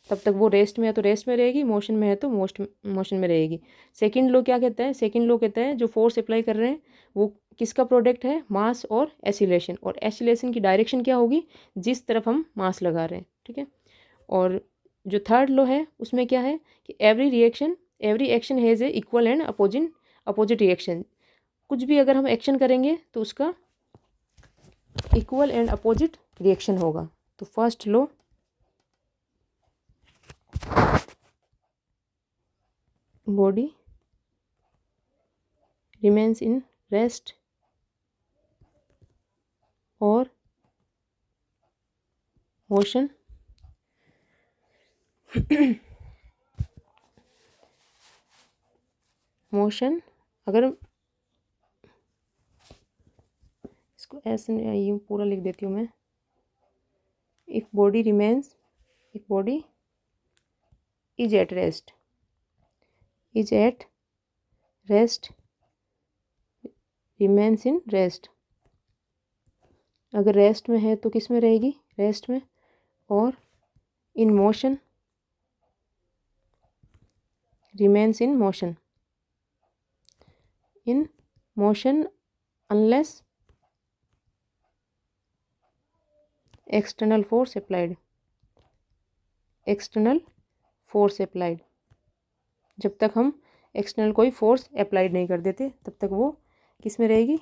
S1: तब तक वो रेस्ट में है तो रेस्ट में रहेगी, मोशन में है तो मोशन में रहेगी। सेकंड लॉ क्या कहता है? सेकंड लॉ कहता है जो फोर्स अप्लाई कर रहे हैं वो किसका प्रोडक्ट है? मास और एसिलेशन। और एसिलेशन की डायरेक्शन क्या होगी? जिस तरफ हम मास लगा रहे हैं, ठीक है। और जो थर्ड लॉ है उसमें क्या है कि every action has a equal and opposite reaction. कुछ भी अगर हम एक्शन करेंगे तो उसका इक्वल एंड अपोजिट रिएक्शन होगा। तो first law, body remains in rest और मोशन मोशन अगर इसको ऐसे यूँ पूरा लिख देती हूँ मैं, if body is at rest remains in rest. अगर रेस्ट में है तो किस में रहेगी? रेस्ट में। और in motion remains in motion unless external force applied. जब तक हम एक्सटर्नल कोई फोर्स अप्लाइड नहीं कर देते तब तक वो किस में रहेगी?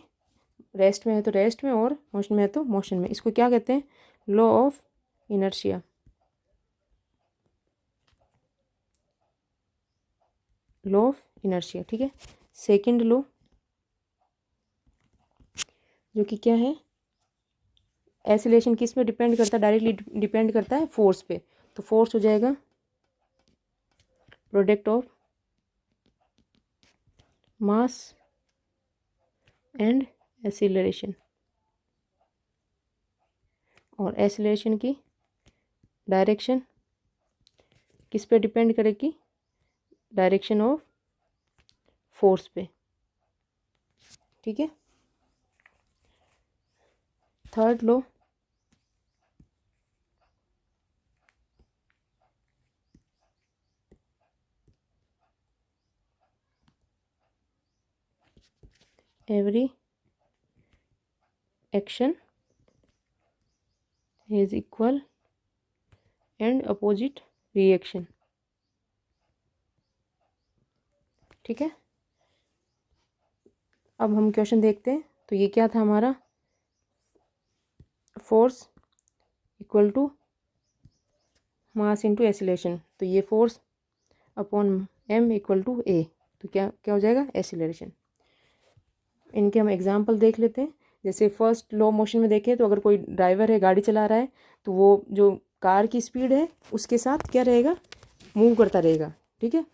S1: रेस्ट में है तो रेस्ट में, और मोशन में है तो मोशन में। इसको क्या कहते हैं? Law of inertia. ठीक है। सेकंड लॉ जो कि क्या है? एसिलेशन किस पे डिपेंड करता है? डायरेक्टली डिपेंड करता है फोर्स पे। तो फोर्स हो जाएगा product of mass and acceleration. और एसिलेशन की डायरेक्शन किस पे डिपेंड करेगी? डायरेक्शन ऑफ फोर्स पे, ठीक है। Third law, every action is equal and opposite reaction, ठीक है। अब हम क्वेश्चन देखते हैं। तो ये क्या था हमारा? Force equal to mass into acceleration. तो ये force upon m equal to a। तो क्या क्या हो जाएगा? एसिलेशन। इनके हम एग्जाम्पल देख लेते हैं। जैसे फर्स्ट लॉ मोशन में देखें तो अगर कोई ड्राइवर है, गाड़ी चला रहा है, तो वो जो कार की स्पीड है उसके साथ क्या रहेगा? मूव करता रहेगा, ठीक है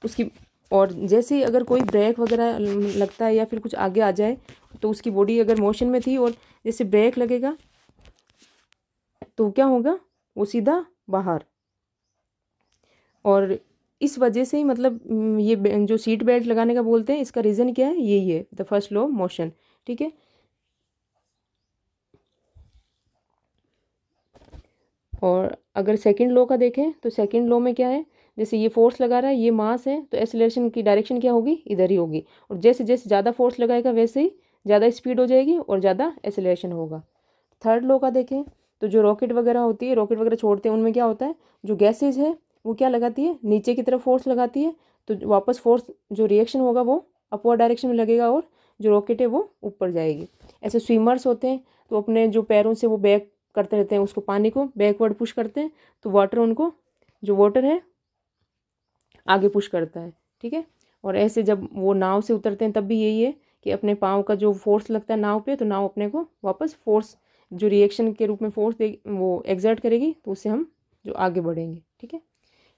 S1: उसकी। और जैसे ही अगर कोई ब्रेक वगैरह लगता है या फिर कुछ आगे आ जाए तो उसकी बॉडी अगर मोशन में थी और जैसे ब्रेक लगेगा तो क्या होगा? वो सीधा बाहर। और इस वजह से ही मतलब ये जो सीट बेल्ट लगाने का बोलते हैं, इसका रीज़न क्या है? यही है, the first law of motion, ठीक है। और अगर सेकंड लॉ का देखें तो सेकंड लॉ में क्या है? जैसे ये फोर्स लगा रहा है, ये मास है, तो एक्सेलरेशन की डायरेक्शन क्या होगी? इधर ही होगी। और जैसे जैसे ज़्यादा फोर्स लगाएगा वैसे ही ज़्यादा स्पीड हो जाएगी और ज़्यादा एक्सेलरेशन होगा। थर्ड लॉ का देखें तो जो रॉकेट वगैरह होती है, रॉकेट वगैरह छोड़ते हैं, उनमें क्या होता है? जो गैसेज है वो क्या लगाती है? नीचे की तरफ फोर्स लगाती है, तो वापस फोर्स जो रिएक्शन होगा वो अपवर्ड डायरेक्शन में लगेगा और जो रॉकेट है वो ऊपर जाएगी। ऐसे स्विमर्स होते हैं तो अपने जो पैरों से वो बैक करते रहते हैं, उसको पानी को बैकवर्ड पुश करते हैं, तो वाटर उनको, जो वाटर है आगे पुश करता है, ठीक है। और ऐसे जब वो नाव से उतरते हैं तब भी यही है कि अपने पाँव का जो फोर्स लगता है नाव पे, तो नाव अपने को वापस फोर्स जो रिएक्शन के रूप में फोर्स दे वो एग्जर्ट करेगी, तो उससे हम जो आगे बढ़ेंगे, ठीक है।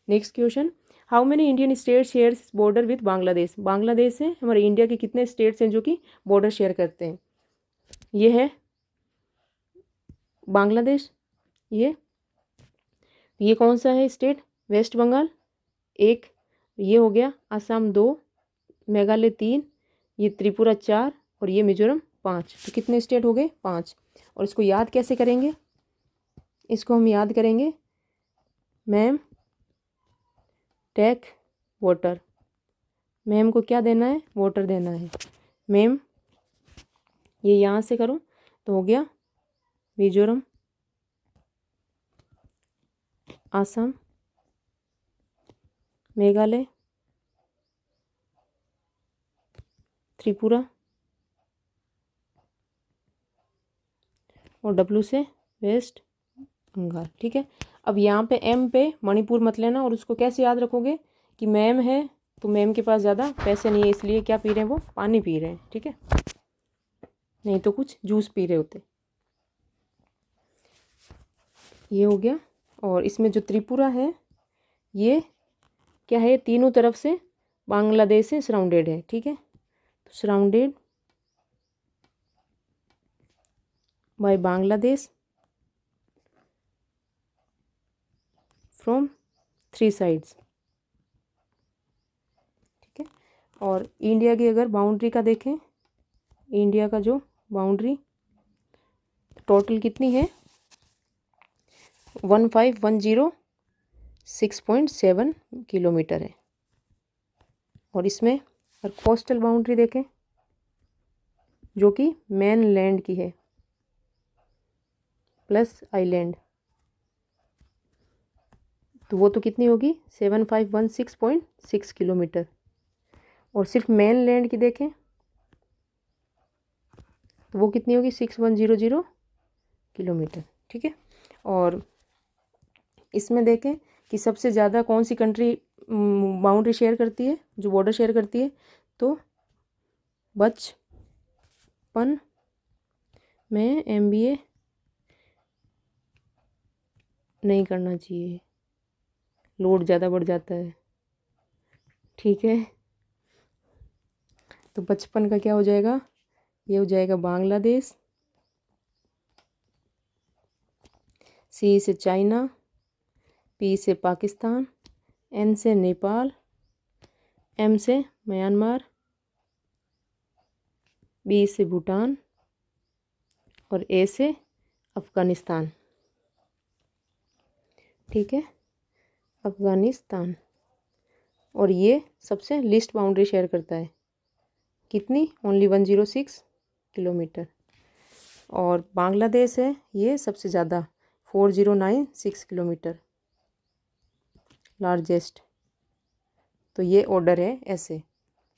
S1: Next question, how many Indian state shares border with Bangladesh. Bangladesh से हमारे इंडिया के कितने स्टेट्स हैं जो कि बॉर्डर शेयर करते हैं। ये है बांग्लादेश, ये कौन सा है स्टेट, वेस्ट बंगाल एक, ये हो गया असम 2, मेघालय 3, ये त्रिपुरा 4 और ये मिजोरम 5। तो कितने स्टेट हो गए, 5। और इसको याद कैसे करेंगे, इसको हम याद करेंगे मैम टेक वाटर, मैम को क्या देना है, वाटर देना है। मैम ये यहाँ से करो तो हो गया मिजोरम, असम, मेघालय, त्रिपुरा और डब्लू से वेस्ट बंगाल, ठीक है। अब यहाँ पे एम पे मणिपुर मत लेना, और उसको कैसे याद रखोगे कि मैम है तो मैम के पास ज़्यादा पैसे नहीं है, इसलिए क्या पी रहे हैं, वो पानी पी रहे हैं, ठीक है, नहीं तो कुछ जूस पी रहे होते। ये हो गया। और इसमें जो त्रिपुरा है ये क्या है, तीनों तरफ से बांग्लादेश से सराउंडेड है, ठीक है। तो surrounded by Bangladesh from 3 sides, ठीक है। और इंडिया की अगर बाउंड्री का देखें, इंडिया का जो बाउंड्री टोटल कितनी है, 15,106.7 किलोमीटर है। और इसमें और कोस्टल बाउंड्री देखें जो कि मेन लैंड की है प्लस आइलैंड, तो वो तो कितनी होगी 7516.6 किलोमीटर। और सिर्फ मेन लैंड की देखें तो वो कितनी होगी 6100 किलोमीटर, ठीक है। और इसमें देखें कि सबसे ज़्यादा कौन सी कंट्री बाउंड्री शेयर करती है, जो बॉर्डर शेयर करती है, तो बचपन में MBA नहीं करना चाहिए, लोड ज़्यादा बढ़ जाता है, ठीक है। तो बचपन का क्या हो जाएगा, ये हो जाएगा बांग्लादेश, C से चाइना, P से पाकिस्तान, N से नेपाल, M से म्यांमार, B से भूटान और A से अफ़गानिस्तान, ठीक है, अफ़गानिस्तान। और ये सबसे लिस्ट बाउंड्री शेयर करता है, कितनी, ओनली 106 किलोमीटर। और बांग्लादेश है ये सबसे ज़्यादा 4096 किलोमीटर, लार्जेस्ट। तो ये ऑर्डर है ऐसे,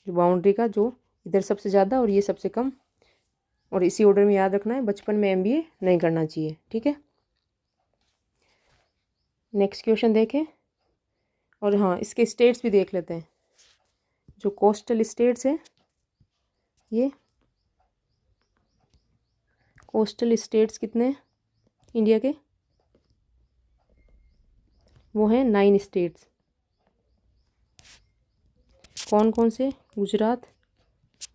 S1: जो बाउंड्री का, जो इधर सबसे ज़्यादा और ये सबसे कम, और इसी ऑर्डर में याद रखना है, बचपन में MBA नहीं करना चाहिए, ठीक है। नेक्स्ट क्वेश्चन देखें, और हाँ इसके स्टेट्स भी देख लेते हैं। जो कोस्टल स्टेट्स है, ये कोस्टल स्टेट्स कितने हैं इंडिया के, वो हैं 9 स्टेट्स। कौन कौन से, गुजरात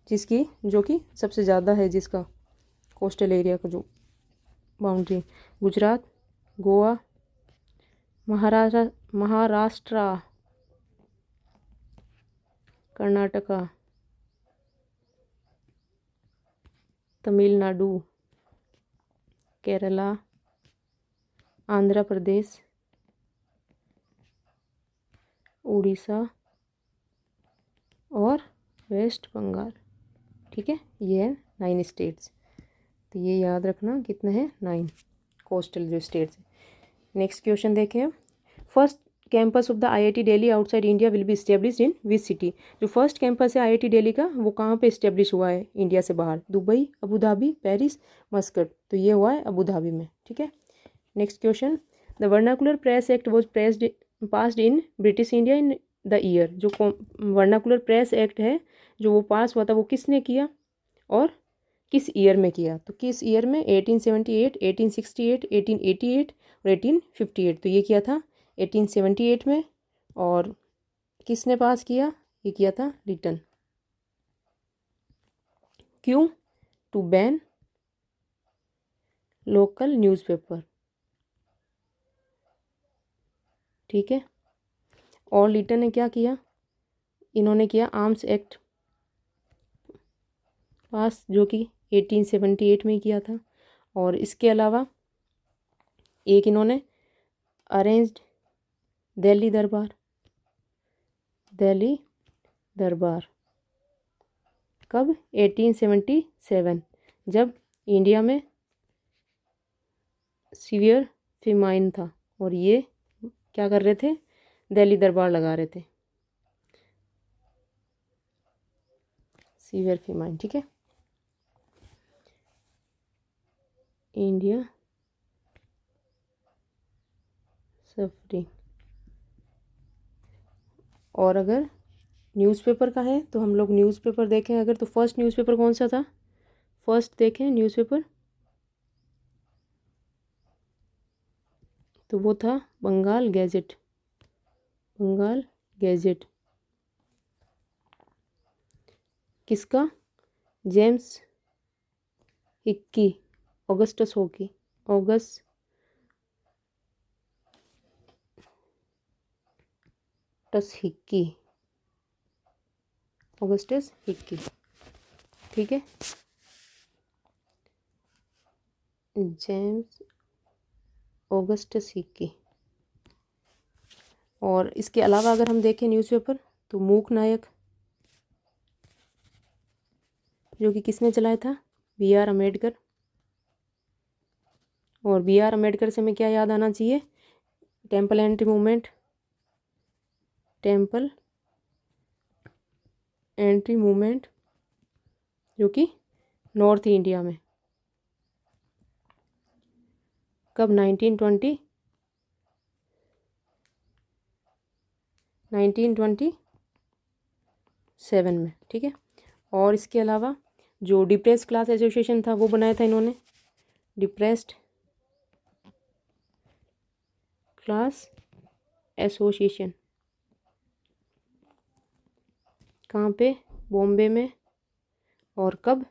S1: जिसकी, जो कि सबसे ज़्यादा है, जिसका कोस्टल एरिया का जो बाउंड्री, गुजरात, गोवा, महाराष्ट्र, कर्नाटका, तमिलनाडु, केरला, आंध्र प्रदेश, उड़ीसा और वेस्ट बंगाल, ठीक है। ये है 9 स्टेट्स, तो ये याद रखना कितने हैं, 9 कोस्टल जो स्टेट्स हैं। नेक्स्ट क्वेश्चन देखें, first campus of the IIT Delhi outside India will be established in which city. जो फर्स्ट कैंपस है IIT दिल्ली का वो कहाँ पे इस्टेब्लिश हुआ है इंडिया से बाहर? Dubai, Abu Dhabi, Paris, Muscat. तो ये हुआ है अबू धाबी में, ठीक है। Next question, the vernacular press act was passed in British India in the year. जो वर्नाकुलर प्रेस एक्ट है जो वो पास हुआ था वो किसने किया और किस ईयर में किया? तो किस ईयर में? 1878, 1868, 1888 और 1858। तो ये किया था 1878 में। और किसने पास किया? ये किया था लिटन। क्यों? टू बैन लोकल न्यूज़पेपर, ठीक है। और लिटन ने क्या किया? इन्होंने किया आर्म्स एक्ट पास, जो कि 1878 में किया था। और इसके अलावा एक इन्होंने अरेंज्ड दिल्ली दरबार, दिल्ली दरबार कब? 1877, जब इंडिया में सीवियर फेमाइन था और ये क्या कर रहे थे? दिल्ली दरबार लगा रहे थे, सीवियर फेमाइन, ठीक है। India suffering. और अगर न्यूज़पेपर का है तो हम लोग न्यूज़पेपर देखें अगर, तो फर्स्ट न्यूज़पेपर कौन सा था? फर्स्ट देखें न्यूज़पेपर तो वो था बंगाल गैजेट, बंगाल गैजेट। किसका? जेम्स हिक्की, ऑगस्टस होकी, ऑगस्टस हिक्की, ऑगस्टस हिक्की, ठीक है। James Augustus Hickey. और इसके अलावा अगर हम देखें न्यूज़पेपर तो मूक नायक, जो कि किसने चलाया था? BR अम्बेडकर। और BR अम्बेडकर से हमें क्या याद आना चाहिए? Temple entry movement, temple entry movement जो कि नॉर्थ इंडिया में कब? 1927 में, ठीक है। और इसके अलावा जो डिप्रेस्ड क्लास एसोसिएशन था वो बनाया था इन्होंने, डिप्रेस्ड क्लास एसोसिएशन, कहाँ पे? बॉम्बे में। और कब?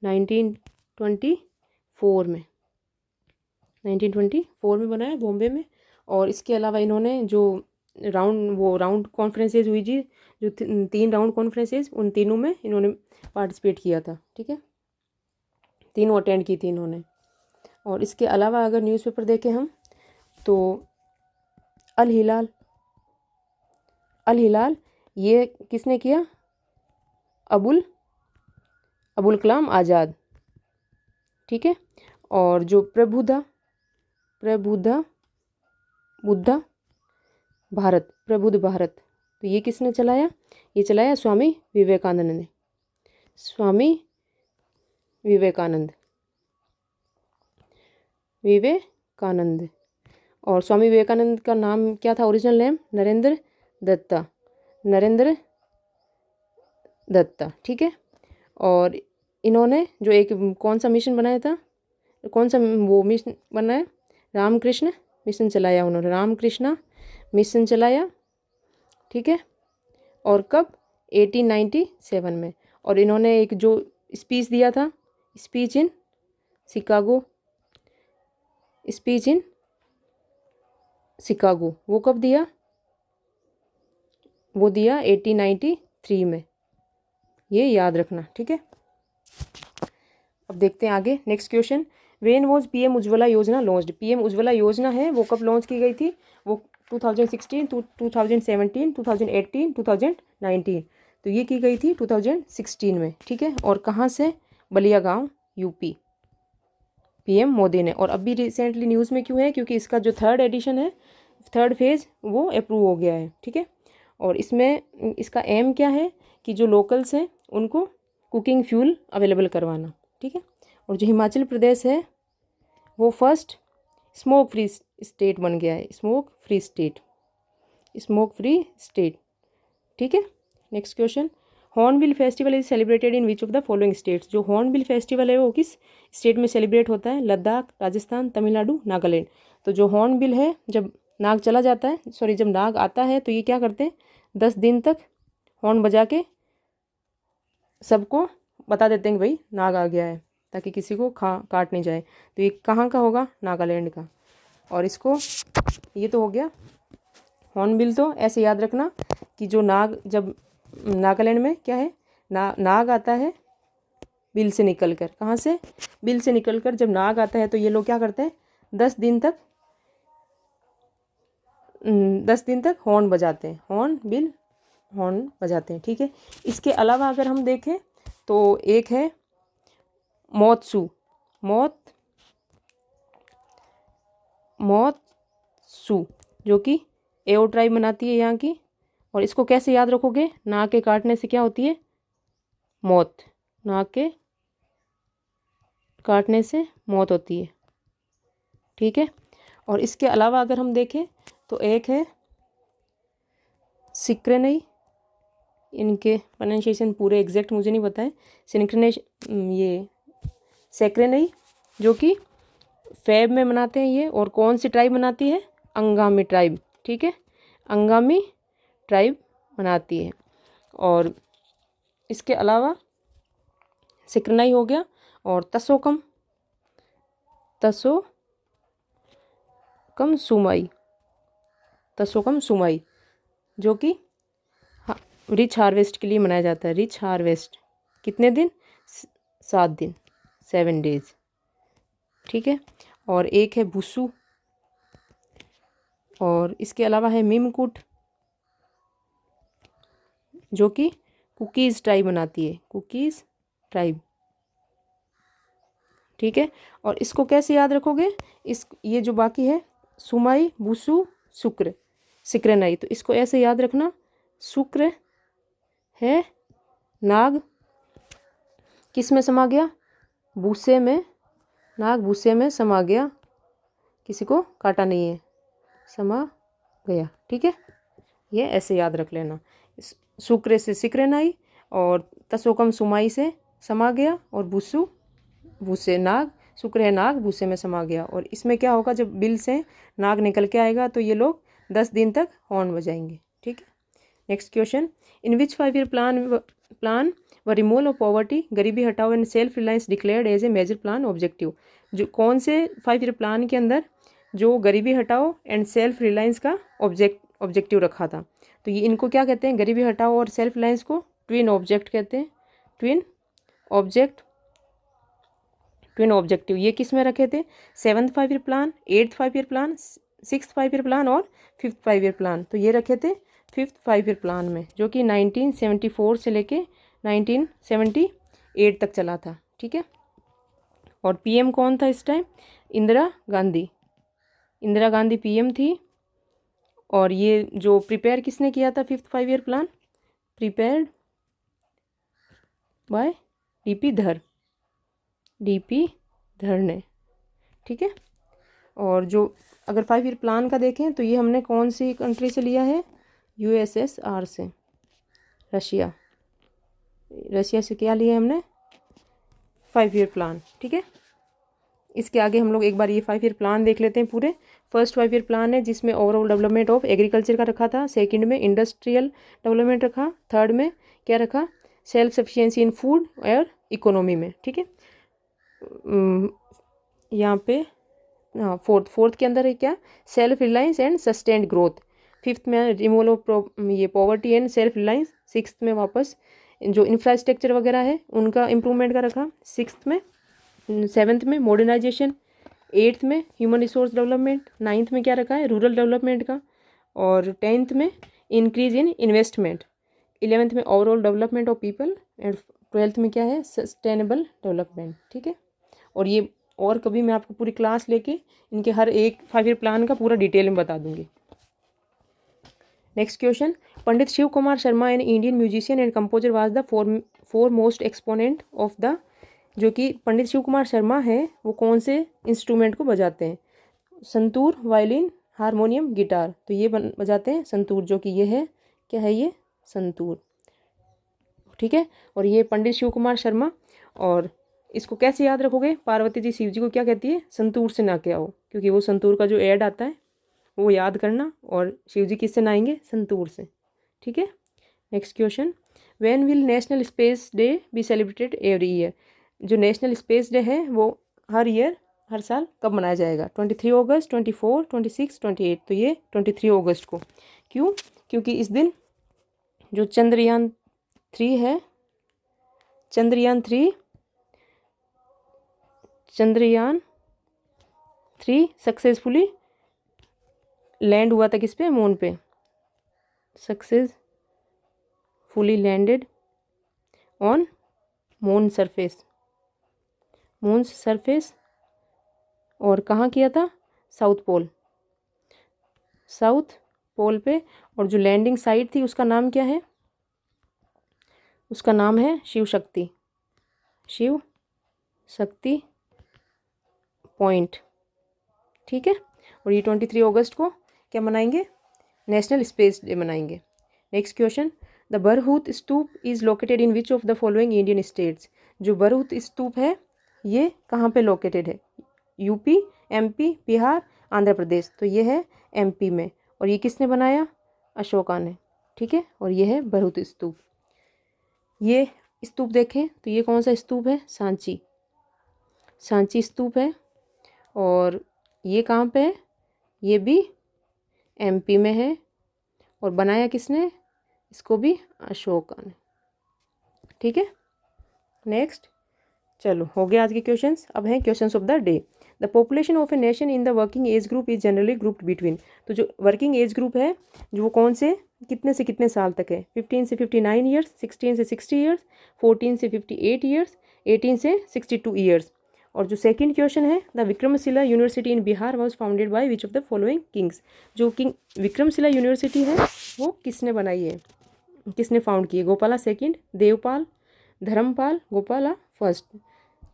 S1: 1924 में, 1924 में बनाया बॉम्बे में। और इसके अलावा इन्होंने जो राउंड कॉन्फ्रेंसेज हुई थी, जो 3 राउंड कॉन्फ्रेंसेज, उन तीनों में इन्होंने पार्टिसिपेट किया था, ठीक है। तीनों अटेंड की थी इन्होंने। और इसके अलावा अगर न्यूज़पेपर देखें हम तो अल हिलाल, अल हिलाल ये किसने किया? अबुल कलाम आज़ाद, ठीक है। और जो प्रबुद्ध भारत, तो ये किसने चलाया? ये चलाया स्वामी विवेकानंद ने, स्वामी विवेकानंद। और स्वामी विवेकानंद का नाम क्या था? ओरिजिनल नेम नरेंद्र दत्ता, ठीक है। और इन्होंने जो एक कौन सा मिशन बनाया था? कौन सा वो मिशन बनाया? रामकृष्ण मिशन चलाया उन्होंने, रामकृष्ण मिशन चलाया, ठीक है। और कब? 1897 में। और इन्होंने एक जो स्पीच दिया था, स्पीच इन शिकागो, वो कब दिया? वो दिया 1893 में, ये याद रखना, ठीक है। अब देखते हैं आगे next question, when was PM Ujjwala योजना लॉन्च्ड? PM उज्ज्वला योजना है वो कब लॉन्च की गई थी? वो 2016, 2017, 2018, 2019। तो ये की गई थी 2016 में, ठीक है। और कहाँ से? बलिया गांव, UP, PM मोदी ने। और अभी रिसेंटली न्यूज़ में क्यों है? क्योंकि इसका जो 3rd एडिशन है थर्ड फेज़ वो अप्रूव हो गया है, ठीक है। और इसमें इसका एम क्या है कि जो लोकल्स हैं उनको कुकिंग फ्यूल अवेलेबल करवाना, ठीक है। और जो हिमाचल प्रदेश है वो फर्स्ट स्मोक फ्री स्टेट बन गया है, स्मोक फ्री स्टेट, ठीक है। Next question, hornbill festival is celebrated in which of the following states. जो हॉर्नबिल फेस्टिवल है वो किस स्टेट में सेलिब्रेट होता है? लद्दाख, राजस्थान, तमिलनाडु, नागालैंड। तो जो हॉर्नबिल है, जब नाग चला जाता है, सॉरी जब नाग आता है तो ये क्या करते हैं, 10 दिन तक हॉर्न बजा के सबको बता देते हैं कि भाई नाग आ गया है, ताकि किसी को काट नहीं जाए। तो ये कहाँ का होगा? नागालैंड का। और इसको ये तो हो गया हॉर्नबिल। तो ऐसे याद रखना कि जो नाग, जब नागालैंड में क्या है, नाग आता है बिल से निकल कर, कहाँ से? बिल से निकल कर जब नाग आता है तो ये लोग क्या करते हैं, 10 दिन तक हॉर्न बजाते हैं, हॉर्न बजाते हैं, ठीक है। इसके अलावा अगर हम देखें तो एक है मौतसू, जो कि एओ ट्राइब मनाती है यहाँ की। और इसको कैसे याद रखोगे? नाग के काटने से क्या होती है? मौत। नाग के काटने से मौत होती है, ठीक है। और इसके अलावा अगर हम देखें तो एक है सिक्रेनई, इनके प्रोनाउंसिएशन पूरे एग्जैक्ट मुझे नहीं पता है, सेक्रेनई, जो कि फेब में मनाते हैं ये। और कौन सी ट्राइब मनाती है? अंगामी ट्राइब, ठीक है, अंगामी ट्राइब मनाती है। और इसके अलावा सिक्रेनाई हो गया, और तसोकम सुमाई, जो कि रिच हार्वेस्ट के लिए मनाया जाता है। रिच हार्वेस्ट कितने दिन? 7 दिन, 7 डेज, ठीक है। और एक है बुसु, और इसके अलावा है मिमकुट, जो कि कुकीज़ ट्राइब बनाती है, कुकीज़ ट्राइब, ठीक है। और इसको कैसे याद रखोगे? ये जो बाकी है सुमाई, बुसु, शुक्र, सिक्रेनाई, तो इसको ऐसे याद रखना, शुक्र है नाग किस में समा गया? भूसे में, नाग भूसे में समा गया, किसी को काटा नहीं है, समा गया, ठीक है। ये ऐसे याद रख लेना, शुक्र से सिक्रेनाई, और तसोकम सुमाई से समा गया, और भूसे नाग, शुक्र है नाग भूसे में समा गया। और इसमें क्या होगा, जब बिल से नाग निकल के आएगा तो ये लोग 10 दिन तक हॉर्न बजाएंगे, ठीक है। Next question, in which 5 year plan व रिमूवल ऑफ पॉवर्टी, गरीबी हटाओ and self reliance declared as a major plan objective. जो कौन से 5 ईयर प्लान के अंदर जो गरीबी हटाओ एंड सेल्फ रिलायंस का ऑब्जेक्टिव रखा था? तो ये इनको क्या कहते हैं? गरीबी हटाओ और सेल्फ रिलायंस को ट्विन ऑब्जेक्ट कहते हैं, ट्विन ऑब्जेक्टिव। ये किस में रखे थे? 7th 5 year plan, 8th 5 year plan, 6th 5 year plan और 5th 5 ईयर प्लान। तो ये रखे थे 5th 5 ईयर प्लान में, जो कि 1974 से लेके 1978 तक चला था, ठीक है। और पीएम कौन था इस टाइम? इंदिरा गांधी पीएम थी। और ये जो प्रिपेयर किसने किया था 5th 5 year plan? Prepared by DP धर ने, ठीक है। और जो अगर 5 ईयर प्लान का देखें तो ये हमने कौन सी कंट्री से लिया है? यूएसएसआर से, रशिया से क्या लिया है हमने? 5 ईयर प्लान, ठीक है। इसके आगे हम लोग एक बार ये 5 ईयर प्लान देख लेते हैं पूरे। फर्स्ट 5 ईयर प्लान है जिसमें ओवरऑल डेवलपमेंट ऑफ एग्रीकल्चर का रखा था, सेकंड में इंडस्ट्रियल डेवलपमेंट रखा, थर्ड में क्या रखा? सेल्फ सफिशिएंसी इन फूड और इकोनॉमी में, ठीक है। यहाँ पे फोर्थ के अंदर है क्या? Self reliance and sustained growth. 5th में रिमूवल ऑफ ये poverty and self Reliance. 6th में वापस जो इंफ्रास्ट्रक्चर वगैरह है उनका इम्प्रूवमेंट का रखा। 6th में 7th में मॉडर्नाइजेशन। 8th में ह्यूमन रिसोर्स डेवलपमेंट। 9th में क्या रखा है? रूरल डेवलपमेंट का। और 10th में इंक्रीज इन इन्वेस्टमेंट। 11th में overall development of people. And 12th में क्या है? सस्टेनेबल डेवलपमेंट, ठीक है। और ये और कभी मैं आपको पूरी क्लास लेके इनके हर एक 5 ईयर प्लान का पूरा डिटेल में बता दूंगी। Next question, Pandit Shiv Kumar Sharma an Indian musician and composer was the foremost exponent of the, जो कि पंडित शिव कुमार शर्मा है वो कौन से इंस्ट्रूमेंट को बजाते हैं? Santoor, violin, harmonium, guitar. तो ये बजाते हैं संतूर, जो कि ये है, क्या है ये? संतूर। ठीक है, और ये पंडित शिव कुमार शर्मा। और इसको कैसे याद रखोगे? पार्वती जी शिव जी को क्या कहती है? संतूर से ना के आओ, क्योंकि वो संतूर का जो ऐड आता है वो याद करना, और शिव जी किससे नहाएंगे? संतूर से। ठीक है, next question, when will national space day be celebrated every year? जो नेशनल स्पेस डे है वो हर साल कब मनाया जाएगा? 23 अगस्त, 24, 26, 28। तो ये 23 अगस्त को। क्यों? क्योंकि इस दिन जो चंद्रयान 3 है, चंद्रयान 3 सक्सेसफुली लैंड हुआ था किस पे? मून पे। Successfully landed on moon surface, और कहाँ किया था? साउथ पोल पे। और जो लैंडिंग साइट थी उसका नाम क्या है? उसका नाम है शिव शक्ति पॉइंट। ठीक है, और ये 23 अगस्त को क्या मनाएंगे? नेशनल स्पेस डे मनाएंगे। Next question, the Bharhut stupa is located in which of the following Indian states? जो बरहुत स्तूप है ये कहाँ पे लोकेटेड है? UP, MP, Bihar, Andhra Pradesh. तो ये है एमपी में। और ये किसने बनाया? अशोका ने। ठीक है, और ये है बरहुत स्तूप। ये स्तूप देखें तो ये कौन सा स्तूप है? सांची स्तूप है। और ये कहाँ पे है? ये भी एमपी में है। और बनाया किसने? इसको भी अशोका ने। ठीक है, नेक्स्ट, चलो हो गया आज के क्वेश्चंस। अब हैं questions of the day. The population of a nation in the working age group is generally grouped between. तो जो वर्किंग एज ग्रुप है जो वो कौन से कितने साल तक है? 15 से 59 ईयर्स, 16 से 60 ईयर्स, 14 से 58 ईयर्स, 18 से 62 ईयर्स। और जो सेकंड क्वेश्चन है, the Vikramshila university in Bihar was founded by which of the following kings? जो किंग विक्रमशिला यूनिवर्सिटी है वो किसने बनाई है, किसने फाउंड की है? Gopala second, Devpal, Dharmapal, Gopala first.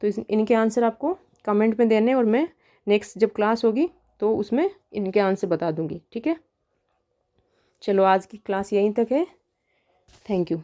S1: तो इनके आंसर आपको कमेंट में देने, और मैं नेक्स्ट जब क्लास होगी तो उसमें इनके आंसर बता दूंगी। ठीक है, चलो आज की क्लास यहीं तक है। Thank you.